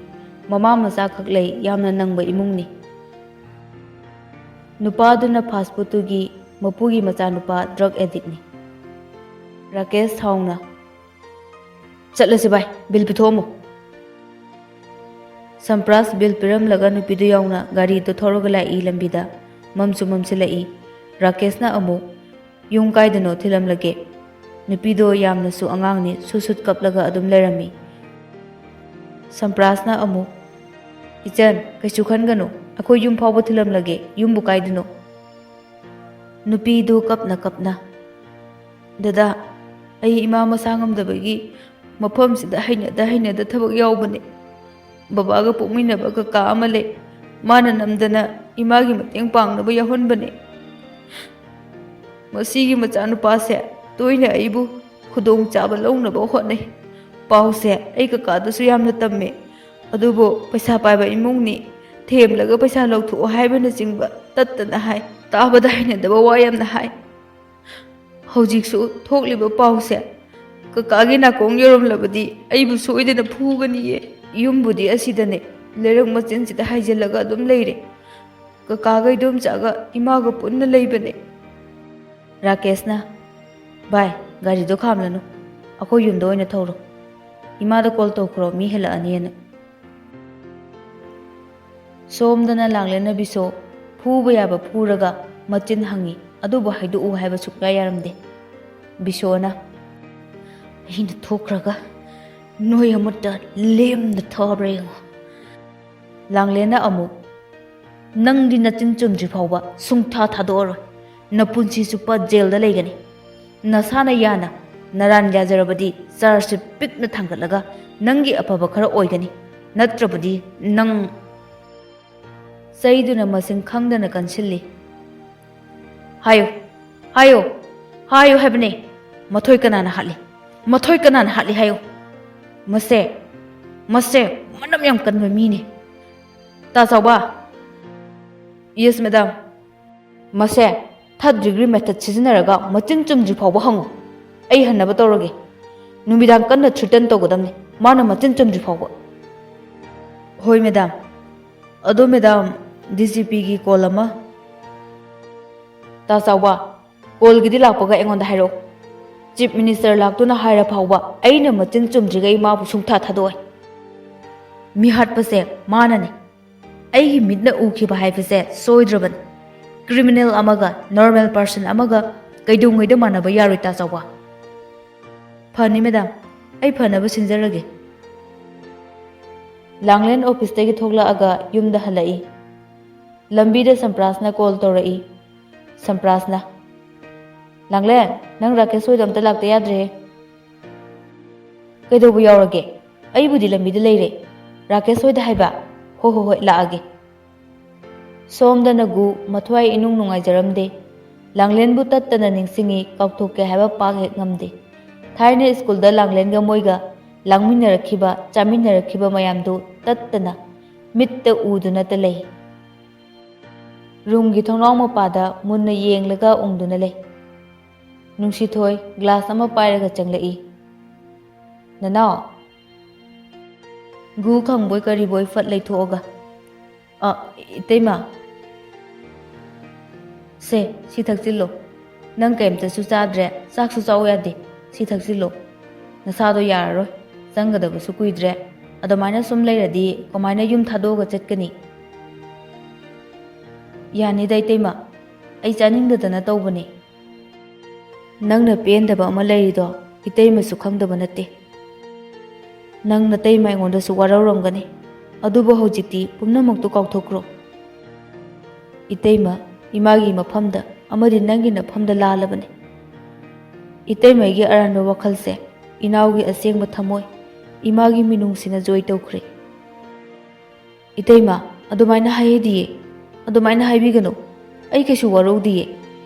A: ꯃꯃꯥ ꯃꯆꯥ ꯈꯛ ꯂꯩ ꯌꯥꯝꯅ ꯅꯪꯕ ꯏꯃꯨꯡꯅꯤ ꯅꯨꯄꯥꯗꯨꯅ ꯐꯥꯁ ꯐꯨꯗꯇꯨꯒꯤ ꯃꯄꯨꯒꯤ ꯃꯆꯥꯅꯨꯄा ꯗ꯭ꯔꯒ ꯑꯦꯗꯤꯛꯅꯤ ꯔꯥꯀꯦꯁ ꯁꯥꯎꯅ ꯆꯠꯂꯁꯤ ꯚꯥꯏ ꯕꯤꯜ ꯄꯤꯊꯣꯛꯑꯝꯃꯨ ꯁꯝꯄ꯭ꯔꯥꯁ ꯕꯤꯜ ꯄꯤꯔꯝꯂꯒ ꯅꯨꯄꯤꯗꯨ ꯌꯥꯎꯅ ꯒꯥꯔꯤꯗꯨ ꯊꯧꯔꯒ ꯂꯥꯛꯏ ꯂꯝꯕꯤꯗ ꯃꯝꯁꯨ ꯃꯝꯁꯤꯜꯂꯛꯏ ꯔꯥꯀꯦꯁꯅ ꯑꯃꯨꯛ ꯌꯨꯝ ꯀꯥꯏꯗꯅꯣ ꯊꯤꯜꯂꯝꯂꯒꯦ ꯅꯨꯄꯤꯗꯣ ꯌꯥꯝꯅꯁꯨ ꯑꯉꯥꯡꯅꯤ ꯁꯨꯠ ꯀꯞꯂꯒ ꯑꯗꯨꯝ ꯂꯩꯔꯝꯃꯤ ꯁꯝꯄ꯭ꯔꯥꯁꯅ ꯑꯃꯨꯛ ꯏꯆꯟ ꯀꯩꯁꯨ ꯈꯟꯒꯅꯨ ꯑꯩꯈꯣꯏ ꯌꯨꯝ ꯐꯥꯎꯕ ꯊꯤꯜꯂꯝꯂꯒꯦ ꯌꯨꯝꯕꯨ ꯀꯥꯏꯗꯅꯣ ꯅꯨꯄꯤꯗꯨ ꯀꯞꯅ ꯗꯗꯥ ꯑꯩ ꯏꯃꯥ ꯃꯁꯥ ꯉꯝꯗꯕꯒꯤ ꯃꯐꯝꯁꯤꯗ ꯍꯩꯅꯗ ꯊꯕꯛ ꯌꯥꯎꯕꯅꯦ ꯕꯕꯥꯒ ꯄꯣꯛꯃꯤꯟꯅꯕ ꯀꯀꯥ ꯑꯃ ꯂꯩ ꯃꯥꯅ ꯅꯝꯗꯅ ꯏꯃꯥꯒꯤ ꯃꯇꯦꯡ ꯄꯥꯡꯅꯕ ꯌꯥꯎꯍꯟꯕꯅꯦ ꯃꯁꯤꯒꯤ ꯃꯆꯥꯅꯨꯄꯥꯁꯦ ꯇꯣꯏꯅ ꯑꯩꯕꯨ ꯈꯨꯗꯣꯡꯆꯥꯕ ꯂꯧꯅꯕ ꯍꯣꯠꯅꯩ ꯄꯥꯎꯁꯦ ꯑꯩ ꯀꯀꯥꯗꯁꯨ ꯌꯥꯝꯅ ꯇꯝꯃꯦ ꯑꯗꯨꯕꯨ ꯄꯩꯁꯥ ꯄꯥꯏꯕ ꯏꯃꯨꯡꯅꯤ ꯊꯦꯝꯂꯒ ꯄꯩꯁꯥ ꯂꯧꯊꯣꯛꯑꯣ ꯍꯥꯏꯕꯅꯆꯤꯡꯕ ꯇꯠꯇꯅ ꯍꯥꯏ ꯇꯥꯕꯗ ꯍꯩꯅꯗꯕ ꯋꯥ ꯌꯥꯝꯅ ꯍꯥꯏ ꯍꯧꯖꯤꯛꯁꯨ ꯊꯣꯛꯂꯤꯕ ꯄꯥꯎꯁꯦ ꯀꯀꯥꯒꯤ ꯅꯥꯀꯣꯡ ꯌꯧꯔꯝꯂꯕꯗꯤ ꯑꯩꯕꯨ ꯁꯣꯏꯗꯅ ꯐꯨꯒꯅꯤꯌꯦ ꯌꯨꯝꯕꯨꯗꯤ ꯑꯁꯤꯗꯅꯦ ꯂꯩꯔꯛ ꯃꯆꯤꯟꯁꯤꯗ ꯍꯥꯏꯖꯤꯜꯂꯒ ꯑꯗꯨꯝ ꯂꯩꯔꯦ ꯀꯀꯥꯒ ꯏꯗꯣꯝꯆꯥꯒ ꯏꯃꯥꯒ ꯄꯨꯟꯅ ꯂꯩꯕꯅꯦ ꯔꯥꯀꯦꯁꯅ ꯚꯥꯏ ꯒꯥꯔꯤꯗꯣ ꯈꯥꯝꯂꯅꯨ ꯑꯩꯈꯣꯏ ꯌꯨꯝꯗ ꯑꯣꯏꯅ ꯊꯧꯔꯣ ꯏꯃꯥꯗ ꯀꯣꯜ ꯇꯧꯈ꯭ꯔꯣ ꯃꯤ ꯍꯦꯜꯂꯛꯑꯅꯤꯅ ꯁꯣꯝꯗꯅ ꯂꯥꯡꯂꯦꯟꯅ ꯕꯤꯁꯣ ꯐꯨꯕ ꯌꯥꯕ ꯐꯨꯔꯒ ꯃꯆꯤꯟ ꯍꯪꯉꯤ ꯑꯗꯨꯕꯨ ꯍꯥꯏꯗꯣꯛꯎ ꯍꯥꯏꯕ ꯁꯨꯛꯌꯥ ꯌꯥꯔꯝꯗꯦ ꯕꯤꯁꯣꯅ ꯑꯩꯅ ꯊꯣꯛꯈ꯭ꯔꯒ ꯅꯣꯏ ꯑꯃꯠꯇ ꯂꯦꯝꯅ ꯊꯥꯕ꯭ꯔꯥ ꯌꯦꯡꯉꯣ ꯂꯥꯡꯂꯦꯟꯅ ꯑꯃꯨꯛ ꯅꯪꯗꯤ ꯅꯆꯤꯟ ꯆꯨꯝꯗ꯭ꯔꯤ ꯐꯥꯎꯕ ꯁꯨꯡꯊꯥ ꯊꯥꯗꯣꯛꯑꯔꯣꯏ ꯅꯄꯨꯟꯁꯤ ꯆꯨꯞꯄ ꯖꯦꯜꯗ ꯂꯩꯒꯅꯤ ꯅꯁꯥꯅ ꯌꯥꯅ ꯅꯔꯥꯟ ꯌꯥꯖꯔꯕꯗꯤ ꯆꯥꯔꯖꯁꯤ ꯄꯤꯛꯅ ꯊꯥꯡꯒꯠꯂꯒ ꯅꯪꯒꯤ ꯑꯐꯕ ꯈꯔ ꯑꯣꯏꯒꯅꯤ ꯅꯠꯇ꯭ꯔꯕꯗꯤ ꯅꯪ ꯆꯩꯗꯨꯅ ꯃꯁꯤꯡ ꯈꯪꯗꯅ ꯀꯟꯁꯤꯜꯂꯤ ꯍꯥꯏꯌꯣ ꯍꯥꯏꯌꯣ ꯍꯥꯏꯌꯣ ꯍꯥꯏꯕꯅꯦ ꯃꯊꯣꯏ ꯀꯅꯥꯅ ꯍꯥꯠꯂꯤ ꯍꯥꯏꯌꯣ ꯃꯁꯦ ꯃꯅꯝ ꯌꯥꯝ ꯀꯟꯕ ꯃꯤꯅꯤ ꯇꯥ ꯆꯥꯎꯕ ꯌꯦꯁ ꯃꯦꯗꯥꯝ ꯃꯁꯦ ꯊꯥꯔꯗ ꯗꯤꯒ꯭ꯔꯤ ꯃꯦꯊꯗ ꯁꯤꯖꯤꯟꯅꯔꯒ ꯃꯆꯤꯟ ꯆꯨꯝꯗ꯭ꯔꯤ ꯐꯥꯎꯕ ꯍꯪꯉꯨ ꯑꯩ ꯍꯟꯅꯕ ꯇꯧꯔꯒꯦ ꯅꯨꯃꯤꯗꯥꯡ ꯀꯟꯅ ꯊ꯭ꯔꯤꯇꯟ ꯇꯧꯒꯗꯕꯅꯤ ꯃꯥꯅ ꯃꯆꯤꯟ ꯆꯨꯝꯗ꯭ꯔꯤ ꯐꯥꯎꯕ ꯍꯣꯏ ꯃꯦꯗꯥꯝ ꯑꯗꯣ ꯃꯦꯗꯥꯝ DGPꯒꯤ ꯀꯣꯜ ꯑꯃ ꯇꯥ ꯆꯥꯎꯕ ꯀꯣꯜꯒꯤꯗꯤ ꯂꯥꯛꯄꯒ ꯑꯩꯉꯣꯟꯗ ꯍꯥꯏꯔꯛꯑꯣ ꯆꯤꯞ ꯃꯤꯅꯤꯁꯇꯔ ꯂꯥꯛꯇꯨꯅ ꯍꯥꯏꯔ ꯐꯥꯎꯕ ꯑꯩꯅ ꯃꯆꯤꯟ ꯆꯨꯝꯗ꯭ꯔꯤꯉꯩ ꯃꯥꯕꯨ ꯁꯨꯡꯊꯥ ꯊꯥꯗꯣꯛꯑꯣꯏ ꯃꯤ ꯍꯥꯠꯄꯁꯦ ꯃꯥꯅꯅꯤ ꯑꯩꯒꯤ ꯃꯤꯠꯅ ꯎꯈꯤꯕ ꯍꯥꯏꯕꯁꯦ ꯁꯣꯏꯗ꯭ꯔꯕꯅꯤ ꯀ꯭ꯔꯤꯃꯤꯅꯦꯜ ꯑꯃꯒ ꯅꯣꯔꯃꯦꯜ ꯄꯔꯁꯟ ꯑꯃꯒ ꯀꯩꯗꯧꯉꯩꯗ ꯃꯥꯟꯅꯕ ꯌꯥꯔꯣꯏ ꯇꯥ ꯆꯥꯎꯕ ꯐꯅꯤ ꯃꯦꯗꯥꯝ ꯑꯩ ꯐꯅꯕ ꯁꯤꯟꯖꯔꯒꯦ ꯂꯥꯡꯂꯦꯟ ꯑꯣꯐꯤꯁꯇꯒꯤ ꯊꯣꯛꯂꯛꯑꯒ ꯌꯨꯝꯗ ꯍꯜꯂꯛꯏ ꯂꯝꯕꯤꯗ ꯁꯝꯄ꯭ꯔꯥꯁꯅ ꯀꯣꯜ ꯇꯧꯔꯛꯏ ꯁꯝꯄ꯭ꯔꯥꯁꯅ ꯂꯥꯡꯂꯦꯟ ꯅꯪ ꯔꯥꯀꯦꯁ ꯍꯣꯏꯗ ꯑꯝꯇ ꯂꯥꯛꯇ ꯌꯥꯗ꯭ꯔꯦ ꯀꯩꯗꯧꯕ ꯌꯥꯎꯔꯒꯦ ꯑꯩꯕꯨꯗꯤ ꯂꯝꯕꯤꯗ ꯂꯩꯔꯦ ꯔꯥꯀꯦꯁ ꯍꯣꯏꯗ ꯍꯥꯏꯕ ꯍꯣꯏ ꯂꯥꯛꯑꯒꯦ ꯁꯣꯝꯗ ꯅꯒꯨ ꯃꯊ꯭ꯋꯥꯏ ꯏꯅꯨꯡ ꯅꯨꯡꯉꯥꯏꯖꯔꯝꯗꯦ ꯂꯥꯡꯂꯦꯟꯕꯨ ꯇꯠꯇꯅ ꯅꯤꯡꯁꯤꯡꯉꯤ ꯀꯥꯎꯊꯣꯛꯀꯦ ꯍꯥꯏꯕ ꯄꯥꯛ ꯍꯦꯛ ꯉꯝꯗꯦ ꯊꯥꯏꯅ ꯁ꯭ꯀꯨꯜꯗ ꯂꯥꯡꯂꯦꯟꯒ ꯃꯣꯏꯒ ꯂꯥꯡꯃꯤꯟꯅꯔꯛꯈꯤꯕ ꯆꯥꯃꯤꯟꯅꯔꯛꯈꯤꯕ ꯃꯌꯥꯝꯗꯨ ꯇꯠꯇꯅ ꯃꯤꯠꯇ ꯎꯗꯨꯅꯇ ꯂꯩ ꯔꯨꯝꯒꯤ ꯊꯣꯡꯅꯥꯎ ꯃꯄꯥꯗ ꯃꯨꯟꯅ ꯌꯦꯡꯂꯒ ꯎꯪꯗꯨꯅ ꯂꯩ ꯅꯨꯡꯁꯤꯊꯣꯏ ꯒ꯭ꯂꯥꯁ ꯑꯃ ꯄꯥꯏꯔꯒ ꯆꯪꯂꯛꯏ ꯅꯅꯥꯎ ꯒꯨ ꯈꯪꯕꯣꯏ ꯀꯔꯤꯕꯣꯏ ꯐꯠ ꯂꯩꯊꯣꯛꯑꯒ ꯏꯇꯩꯃ ꯁꯦ ꯁꯤ ꯊꯛꯆꯤꯜꯂꯣ ꯅꯪ ꯀꯩꯝꯇꯁꯨ ꯆꯥꯗ꯭ꯔꯦ ꯆꯥꯛꯁꯨ ꯆꯥꯎ ꯌꯥꯗꯦ ꯁꯤ ꯊꯛꯆꯤꯜꯂꯣ ꯅꯁꯥꯗꯣ ꯌꯥꯔꯔꯣꯏ ꯆꯪꯒꯗꯕꯁꯨ ꯀꯨꯏꯗ꯭ꯔꯦ ꯑꯗꯨꯃꯥꯏꯅ ꯁꯨꯝ ꯂꯩꯔꯗꯤ ꯀꯃꯥꯏꯅ ꯌꯨꯝ ꯊꯥꯗꯣꯛꯑꯒ ꯆꯠꯀꯅꯤ ꯌꯥꯅꯤꯗ ꯏꯇꯩꯃ ꯑꯩ ꯆꯥꯅꯤꯡꯗꯗꯅ ꯇꯧꯕꯅꯦ ꯅꯪꯅ ꯄꯦꯟꯗꯕ ꯑꯃ ꯂꯩꯔꯤꯗꯣ ꯏꯇꯩꯃꯁꯨ ꯈꯪꯗꯕ ꯅꯠꯇꯦ ꯅꯪ ꯅꯇꯩꯃ ꯑꯩꯉꯣꯟꯗꯁꯨ ꯋꯥꯔꯧꯔꯝꯒꯅꯤ ꯑꯗꯨꯕꯨ ꯍꯧꯖꯤꯛꯇꯤ ꯄꯨꯝꯅꯃꯛꯇꯨ ꯀꯥꯎꯊꯣꯛꯈ꯭ꯔꯣ ꯏꯇꯩꯃ ꯏꯃꯥꯒꯤ ꯃꯐꯝꯗ ꯑꯃꯗꯤ ꯅꯪꯒꯤ ꯅꯐꯝꯗ ꯂꯥꯜꯂꯕꯅꯤ ꯏꯇꯩꯃꯒꯤ ꯑꯔꯥꯟꯕ ꯋꯥꯈꯜꯁꯦ ꯏꯅꯥꯎꯒꯤ ꯑꯁꯦꯡꯕ ꯊꯃꯣꯏ ꯏꯃꯥꯒꯤ ꯃꯤꯅꯨꯡꯁꯤꯅ ꯖꯣꯏ ꯇꯧꯈ꯭ꯔꯦ ꯏꯇꯩꯃ ꯑꯗꯨꯃꯥꯏꯅ ꯍꯥꯏꯍꯩꯗꯤꯌꯦ ꯑꯗꯨꯃꯥꯏꯅ ꯍꯥꯏꯕꯤꯒꯅꯨ ꯑꯩ ꯀꯩꯁꯨ ꯋꯥꯔꯧꯗꯤꯌꯦ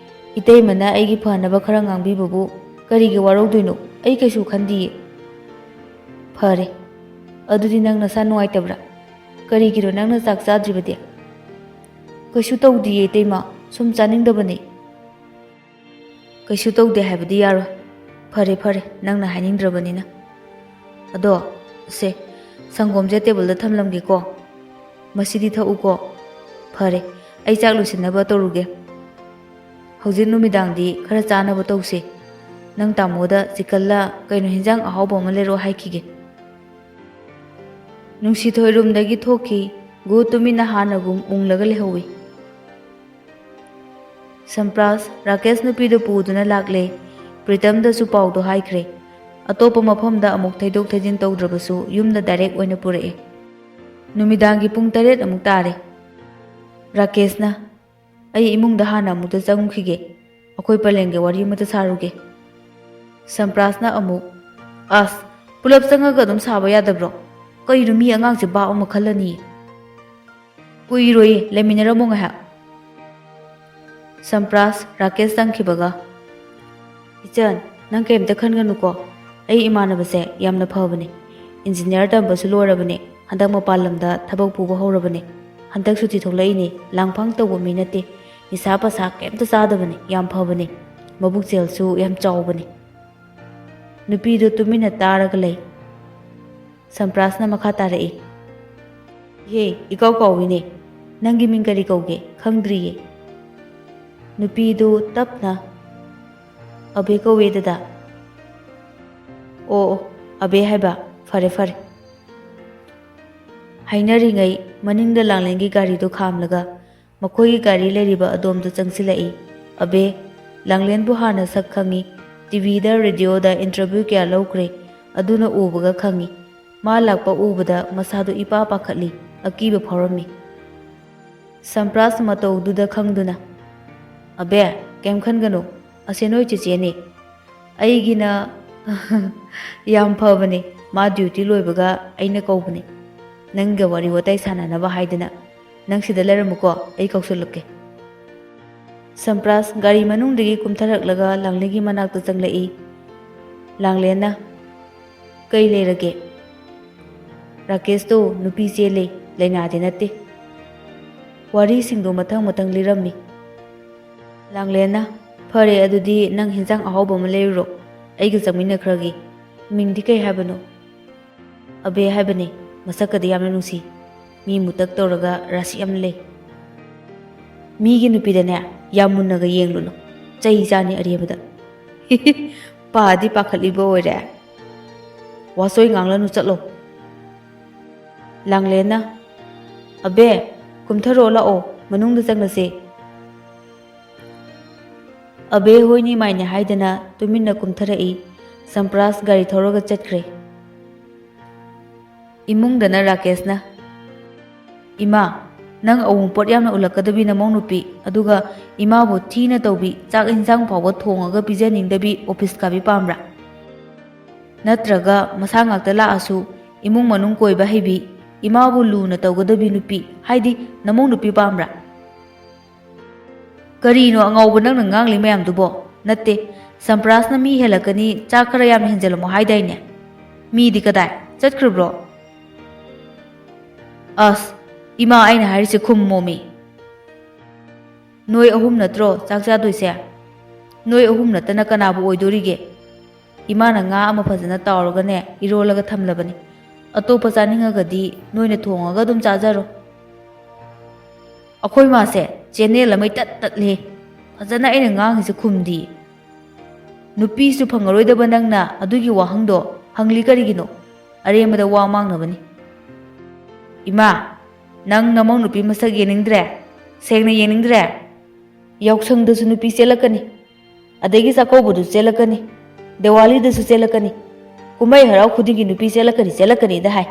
A: ꯏꯇꯩꯃꯅ ꯑꯩꯒꯤ ꯐꯅꯕ ꯈꯔ ꯉꯥꯡꯕꯤꯕꯕꯨ ꯀꯔꯤꯒꯤ ꯋꯥꯔꯧꯗꯣꯏꯅꯣ ꯑꯩ ꯀꯩꯁꯨ ꯈꯟꯗꯤꯌꯦ ꯐꯔꯦ ꯑꯗꯨꯗꯤ ꯅꯪ ꯅꯁꯥ ꯅꯨꯡꯉꯥꯏꯇꯕ꯭ꯔꯥ ꯀꯔꯤꯒꯤꯅꯣ ꯅꯪꯅ ꯆꯥꯛ ꯆꯥꯗ꯭ꯔꯤꯕꯗꯤ ꯀꯩꯁꯨ ꯇꯧꯗꯤꯌꯦ ꯏꯇꯩꯃ ꯁꯨꯝ ꯆꯥꯅꯤꯡꯗꯕꯅꯤ ꯀꯩꯁꯨ ꯇꯧꯗꯦ ꯍꯥꯏꯕꯗꯤ ꯌꯥꯔꯣꯏ ꯐꯔꯦ ꯐꯔꯦ ꯅꯪꯅ ꯍꯥꯏꯅꯤꯡꯗ꯭ꯔꯕꯅꯤꯅ ꯑꯗꯣ ꯁꯦ ꯁꯪꯒꯣꯝꯁꯦ ꯇꯦꯕꯜꯗ ꯊꯝꯂꯝꯒꯦꯀꯣ ꯃꯁꯤꯗꯤ ꯊꯛꯎꯀꯣ ꯐꯔꯦ ꯑꯩ ꯆꯥꯛ ꯂꯣꯏꯁꯤꯟꯅꯕ ꯇꯧꯔꯨꯒꯦ ꯍꯧꯖꯤꯛ ꯅꯨꯃꯤꯗꯥꯡꯗꯤ ꯈꯔ ꯆꯥꯅꯕ ꯇꯧꯁꯦ ꯅꯪ ꯇꯥꯃꯣꯗ ꯆꯤꯀꯜꯂ ꯀꯩꯅꯣ ꯍꯤꯟꯖꯥꯡ ꯑꯍꯥꯎꯕ ꯑꯃ ꯂꯩꯔꯛꯑꯣ ꯍꯥꯏꯈꯤꯒꯦ ꯅꯨꯡꯁꯤꯊꯣꯏ ꯔꯨꯝꯗꯒꯤ ꯊꯣꯛꯈꯤ ꯒꯨ ꯇꯨꯃꯤꯟꯅ ꯍꯥꯟꯅꯒꯨꯝ ꯎꯪꯂꯒ ꯂꯩꯍꯧꯏ ꯁꯝꯄ꯭ꯔꯥꯁ ꯔꯥꯀꯦꯁ ꯅꯨꯄꯤꯗꯨ ꯄꯨꯗꯨꯅ ꯂꯥꯛꯂꯦ ꯄ꯭ꯔꯤꯇꯝꯗꯁꯨ ꯄꯥꯎꯗꯣ ꯍꯥꯏꯈ꯭ꯔꯦ ꯑꯇꯣꯞꯄ ꯃꯐꯝꯗ ꯑꯃꯨꯛ ꯊꯩꯗꯣꯛ ꯊꯩꯖꯤꯟ ꯇꯧꯗ꯭ꯔꯕꯁꯨ ꯌꯨꯝꯗ ꯗꯥꯏꯔꯦꯛ ꯑꯣꯏꯅ ꯄꯨꯔꯛꯑꯦ ꯅꯨꯃꯤꯗꯥꯡꯒꯤ ꯄꯨꯡ 8 ꯑꯃꯨꯛ ꯇꯥꯔꯦ ꯔꯥꯀꯦꯁꯅ ꯑꯩ ꯏꯃꯨꯡꯗ ꯍꯥꯟꯅ ꯑꯃꯨꯛꯇ ꯆꯪꯈꯤꯒꯦ ꯑꯩꯈꯣꯏ ꯄꯂꯦꯟꯒꯤ ꯋꯥꯔꯤ ꯑꯃꯇ ꯁꯥꯔꯨꯒꯦ ꯁꯝꯄ꯭ꯔꯥꯁꯅ ꯑꯃꯨꯛ ꯑꯁ ꯄꯨꯂꯞ ꯆꯪꯉꯒ ꯑꯗꯨꯝ ꯁꯥꯕ ꯌꯥꯗꯕ꯭ꯔꯣ ꯀꯩꯅꯣ ꯃꯤ ꯑꯉꯥꯡꯁꯦ ꯕꯥꯞ ꯑꯃ ꯈꯜꯂꯅꯤ ꯀꯨꯏꯔꯣꯏꯌꯦ ꯂꯩꯃꯤꯟꯅꯔꯝꯃꯣ ꯉꯥꯏꯍꯥꯛ ꯁꯝꯄ꯭ꯔꯥꯁ ꯔꯥꯀꯦꯁ ꯆꯪꯈꯤꯕꯒ ꯏꯆꯟ ꯅꯪ ꯀꯩꯝꯇ ꯈꯟꯒꯅꯨꯀꯣ ꯑꯩ ꯏꯃꯥꯟꯅꯕꯁꯦ ꯌꯥꯝꯅ ꯐꯕꯅꯦ ꯏꯟꯖꯤꯅꯤꯌꯥꯔ ꯇꯝꯕꯁꯨ ꯂꯣꯏꯔꯕꯅꯦ ꯍꯟꯗꯛ ꯃꯄꯥꯟ ꯂꯝꯗ ꯊꯕꯛ ꯄꯨꯕ ꯍꯧꯔꯕꯅꯦ ꯍꯟꯗꯛ ꯁꯨꯇꯤ ꯊꯣꯛꯂꯛꯏꯅꯦ ꯂꯥꯡꯐꯥꯡ ꯇꯧꯕ ꯃꯤ ꯅꯠꯇꯦ ꯅꯤꯁꯥ ꯄꯁꯥ ꯀꯩꯝꯇ ꯆꯥꯗꯕꯅꯦ ꯌꯥꯝ ꯐꯕꯅꯦ ꯃꯕꯨꯛꯆꯦꯜꯁꯨ ꯌꯥꯝ ꯆꯥꯎꯕꯅꯦ ꯅꯨꯄꯤꯗꯨ ꯇꯨꯃꯤꯟꯅ ꯇꯥꯔꯒ ꯂꯩ ꯁꯝꯄ꯭ꯔꯥꯁꯅ ꯃꯈꯥ ꯇꯥꯔꯛꯏ ꯍꯦ ꯏꯀꯥꯎ ꯀꯥꯎꯏꯅꯦ ꯅꯪꯒꯤ ꯃꯤꯡ ꯀꯔꯤ ꯀꯧꯒꯦ ꯈꯪꯗ꯭ꯔꯤꯌꯦ ꯅꯨꯄꯤꯗꯨ ꯇꯞꯅ ꯑꯕꯦ ꯀꯧꯋꯦ ꯗꯗꯥ ꯑꯣ ꯑꯕꯦ ꯍꯥꯏꯕ ꯐꯔꯦ ꯐꯔꯦ ꯍꯥꯏꯅꯔꯤꯉꯩ ꯃꯅꯤꯡꯗ ꯂꯥꯡꯂꯦꯟꯒꯤ ꯒꯥꯔꯤꯗꯨ ꯈꯥꯝꯂꯒ ꯃꯈꯣꯏꯒꯤ ꯒꯥꯔꯤ ꯂꯩꯔꯤꯕ ꯑꯗꯣꯝꯗ ꯆꯪꯁꯤꯜꯂꯛꯏ ꯑꯕꯦ ꯂꯥꯡꯂꯦꯟꯕꯨ ꯍꯥꯟꯅ ꯁꯛ ꯈꯪꯉꯤ ꯇꯤꯚꯤꯗ ꯔꯦꯗꯤꯑꯣꯗ ꯏꯟꯇꯔꯚ꯭ꯌꯨ ꯀꯌꯥ ꯂꯧꯈ꯭ꯔꯦ ꯑꯗꯨꯅ ꯎꯕꯒ ꯈꯪꯉꯤ ꯃꯥ ꯂꯥꯛꯄ ꯎꯕꯗ ꯃꯁꯥꯗꯨ ꯏꯄꯥ ꯄꯥꯈꯠꯂꯤ ꯑꯀꯤꯕ ꯐꯥꯎꯔꯝꯃꯤ ꯁꯝꯄ꯭ꯔꯥꯁ ꯃꯇꯧꯗꯨꯗ ꯈꯪꯗꯨꯅ ꯑꯕꯦ ꯀꯩꯝ ꯈꯟꯒꯅꯨ ꯑꯁꯦ ꯅꯣꯏ ꯆꯦꯆꯦꯅꯦ ꯑꯩꯒꯤꯅ ꯌꯥꯝ ꯐꯕꯅꯦ ꯃꯥ ꯗ꯭ꯌꯨꯇꯤ ꯂꯣꯏꯕꯒ ꯑꯩꯅ ꯀꯧꯕꯅꯦ ꯅꯪꯒ ꯋꯥꯔꯤ ꯋꯥꯇꯥꯏ ꯁꯥꯟꯅꯅꯕ ꯍꯥꯏꯗꯅ ꯅꯪ ꯁꯤꯗ ꯂꯩꯔꯝꯃꯨꯀꯣ ꯑꯩ ꯀꯧꯁꯤꯜꯂꯛꯀꯦ ꯁꯝꯄ꯭ꯔꯥꯁ ꯒꯥꯔꯤ ꯃꯅꯨꯡꯗꯒꯤ ꯀꯨꯝꯊꯔꯛꯂꯒ ꯂꯥꯡꯂꯦꯟꯒꯤ ꯃꯅꯥꯛꯇ ꯆꯪꯂꯛꯏ ꯂꯥꯡꯂꯦꯟꯅ ꯀꯩ ꯂꯩꯔꯒꯦ ꯔꯥꯀꯦꯁꯇꯣ ꯅꯨꯄꯤ ꯆꯦꯜꯂꯦ ꯂꯩꯅꯥꯗꯤ ꯅꯠꯇꯦ ꯋꯥꯔꯤꯁꯤꯡꯗꯣ ꯃꯊꯪ ꯃꯊꯪ ꯂꯤꯔꯝꯃꯤ ꯂꯥꯡꯂꯦꯟꯅ ꯐꯔꯦ ꯑꯗꯨꯗꯤ ꯅꯪ ꯍꯤꯟꯖꯥꯡ ꯑꯍꯥꯎꯕ ꯑꯃ ꯂꯩꯔꯨꯔꯣ ꯑꯩꯒ ꯆꯪꯃꯤꯟꯅꯈ꯭ꯔꯒꯦ ꯃꯤꯡꯗꯤ ꯀꯩ ꯍꯥꯏꯕꯅꯣ ꯑꯕꯦ ꯍꯥꯏꯕꯅꯦ ꯃꯁꯛꯀꯗꯤ ꯌꯥꯝꯅ ꯅꯨꯡꯁꯤ ꯃꯤ ꯃꯨꯇꯛ ꯇꯧꯔꯒ ꯔꯥꯁꯤ ꯌꯥꯝ ꯂꯩ ꯃꯤꯒꯤ ꯅꯨꯄꯤꯗꯅꯦ ꯌꯥꯝ ꯃꯨꯟꯅꯒ ꯌꯦꯡꯂꯨꯅꯨ ꯆꯩ ꯆꯥꯅꯤ ꯑꯔꯦꯝꯕꯗ ꯄꯥꯗꯤ ꯄꯥꯈꯠꯂꯤꯕ ꯑꯣꯏꯔꯦ ꯋꯥꯆꯣꯏ ꯉꯥꯡꯂꯅꯨ ꯆꯠꯂꯣ ꯂꯥꯡꯂꯦꯟꯅ ꯑꯕꯦ ꯀꯨꯝꯊꯔꯛꯑꯣ ꯂꯥꯛꯑꯣ ꯃꯅꯨꯡꯗ ꯆꯪꯂꯁꯦ ꯑꯕꯦ ꯍꯣꯏꯅꯤ ꯃꯥꯏꯅ ꯍꯥꯏꯗꯅ ꯇꯨꯃꯤꯟꯅ ꯀꯨꯝꯊꯔꯛꯏ ꯁꯝꯄ꯭ꯔꯥꯁ ꯒꯥꯔꯤ ꯊꯧꯔꯒ ꯆꯠꯈ꯭ꯔꯦ ꯏꯃꯨꯡꯗꯅ ꯔꯥꯀꯦꯁꯅ ꯏꯃꯥ ꯅꯪ ꯑꯋꯨꯡꯄꯣꯠ ꯌꯥꯝꯅ ꯎꯜꯂꯛꯀꯗꯕꯤ ꯅꯃꯧ ꯅꯨꯄꯤ ꯑꯗꯨꯒ ꯏꯃꯥꯕꯨ ꯊꯤꯅ ꯇꯧꯕꯤ ꯆꯥꯛ ꯏꯟꯁꯥꯡ ꯐꯥꯎꯕ ꯊꯣꯡꯉꯒ ꯄꯤꯖꯅꯤꯡꯗꯕꯤ ꯑꯣꯐꯤꯁ ꯀꯥꯕꯤ ꯄꯥꯝꯕ꯭ꯔꯥ ꯅꯠꯇ꯭ꯔꯒ ꯃꯁꯥ ꯉꯥꯛꯇ ꯂꯥꯛꯑꯁꯨ ꯏꯃꯨꯡ ꯃꯅꯨꯡ ꯀꯣꯏꯕ ꯍꯩꯕꯤ ꯏꯃꯥꯕꯨ ꯂꯨꯅ ꯇꯧꯒꯗꯕꯤ ꯅꯨꯄꯤ ꯍꯥꯏꯗꯤ ꯅꯃꯧ ꯅꯨꯄꯤ ꯄꯥꯝꯕ꯭ꯔꯥ ꯀꯔꯤꯅꯣ ꯑꯉꯥꯎꯕ ꯅꯪꯅ ꯉꯥꯡꯂꯤ ꯃꯌꯥꯝꯗꯨꯕꯣ ꯅꯠꯇꯦ ꯁꯝꯄ꯭ꯔꯥꯁꯅ ꯃꯤ ꯍꯦꯜꯂꯛꯀꯅꯤ ꯆꯥꯛ ꯈꯔ ꯌꯥꯝꯅ ꯍꯦꯟꯖꯜꯂꯝꯃꯣ ꯍꯥꯏꯗꯥꯏꯅꯦ ꯃꯤꯗꯤ ꯀꯗꯥꯏ ꯆꯠꯈ꯭ꯔꯕ꯭ꯔꯣ ꯑꯁ ꯏꯃꯥ ꯑꯩꯅ ꯍꯥꯏꯔꯤꯁꯦ ꯈꯨꯝꯃꯣꯃꯤ ꯅꯣꯏ ꯑꯍꯨꯝ ꯅꯠꯇ꯭ꯔꯣ ꯆꯥꯛ ꯆꯥꯗꯣꯏꯁꯦ ꯅꯣꯏ ꯑꯍꯨꯝ ꯅꯠꯇꯅ ꯀꯅꯥꯕꯨ ꯑꯣꯏꯗꯣꯔꯤꯒꯦ ꯏꯃꯥꯅ ꯉꯥ ꯑꯃ ꯐꯖꯅ ꯇꯥꯎꯔꯒꯅꯦ ꯏꯔꯣꯜꯂꯒ ꯊꯝꯂꯕꯅꯤ ꯑꯇꯣꯞꯄ ꯆꯥꯅꯤꯡꯉꯒꯗꯤ ꯅꯣꯏꯅ ꯊꯣꯡꯉꯒ ꯑꯗꯨꯝ ꯆꯥꯖꯔꯣ ꯑꯩꯈꯣꯏ ꯃꯥꯁꯦ ꯆꯦꯅꯦꯜ ꯑꯃ ꯏꯇꯠ ꯇꯠꯂꯦ ꯐꯖꯅ ꯑꯩꯅ ꯉꯥꯡꯉꯤꯁꯦ ꯈꯨꯝꯗꯤ Nupisu fangaroidaba nangna adugi wahangdo hangli karigino aremada wa mangnabani. Ima, nang namong nupi masak yeningdre, sengna yeningdre. Yausangdasu nupi selakani, adagi sakaubudu selakani, Diwalidasu selakani, kumai harau khudingi nupi selakani da hai.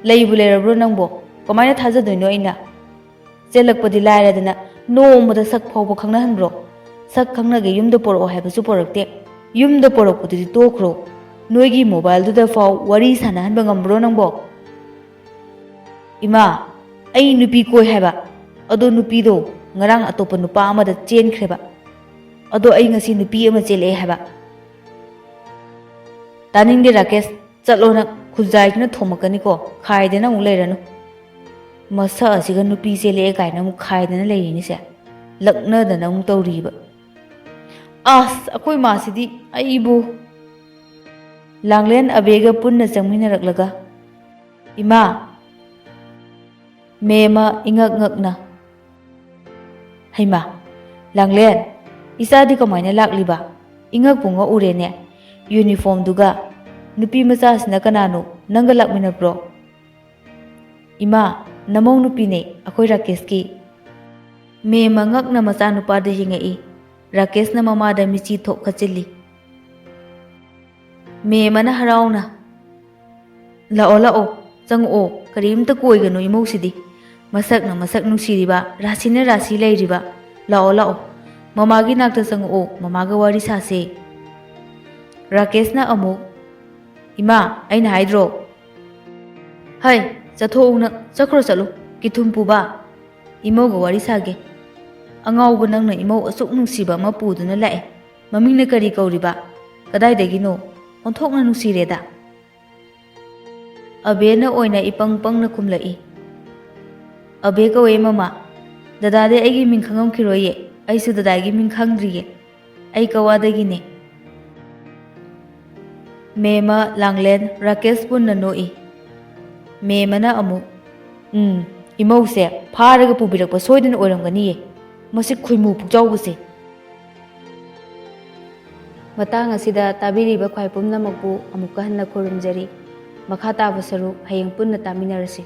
A: Laibu lerabro nangbo, kamaina thajadoino aina. Selakpadi lairadana noomada sak phawba khangnahanbro. Sak khangnage yumda porok haibasu porakte. Yumda porokpududi tokro. Noigi mobile duda faw wari sanahanba ngambro nangbo. Ima, ai nupi koi haiba. Ado nupi do ngarang atopa nupa amada chenkreba. Ado ai ngasi nupi ama chele haiba. Taningde Rakesh, chalo na khuzai na thomakani ko khaide na uleiranu. Masa asiga nupi chele kai na mu khaide na leirini se. Lakna da na mu tawriba. As akoi masidi aibu. Langlen abega punna changmina raklaga. Ima, mema ingak ngakna. Haima, Langlen, isadi kamaina lakliba. Ingak punga urene. Uniform duga. Nupi masasina kanano nanga lakmina bro. Ima, namong nupi ne akoi Rakesh ki. Mema ngakna masa nupada hingai. Rakesh na mamada michi thok khachili. Mema na harauna. Lao, chango karimta koigano imosidi. Masak nungsiriba, rasi na rasi lairiba. Lao, mamagi nakta chango mamaga wari sase. Rakesh na amuk. Ima, aina haidro. Hai, chathouna, chakro chalo, kithumpu ba. Imo ga wari sage. Angauba nangna imo asuk nungsiba mapuduna lae. Mamingna kari kauriba. Kadaidagino, onthokna nungsireda. Abe na oina ipang na kumlai. Abe kawe mama. Dadade aigi min khangam kiroye. Aisu dadagi min khangdriye. Ai kawadagine. Mema Langlen Rakesh punna noi. Mema na amu. Imo se pharaga pubirakpa soidana oiramganiye. Masi khuimu pukjaubase. Matang asida tabiriba khwai pumnamakpu amukka hanna khurumjari. Makha taba saru hayeng punna taminarasi.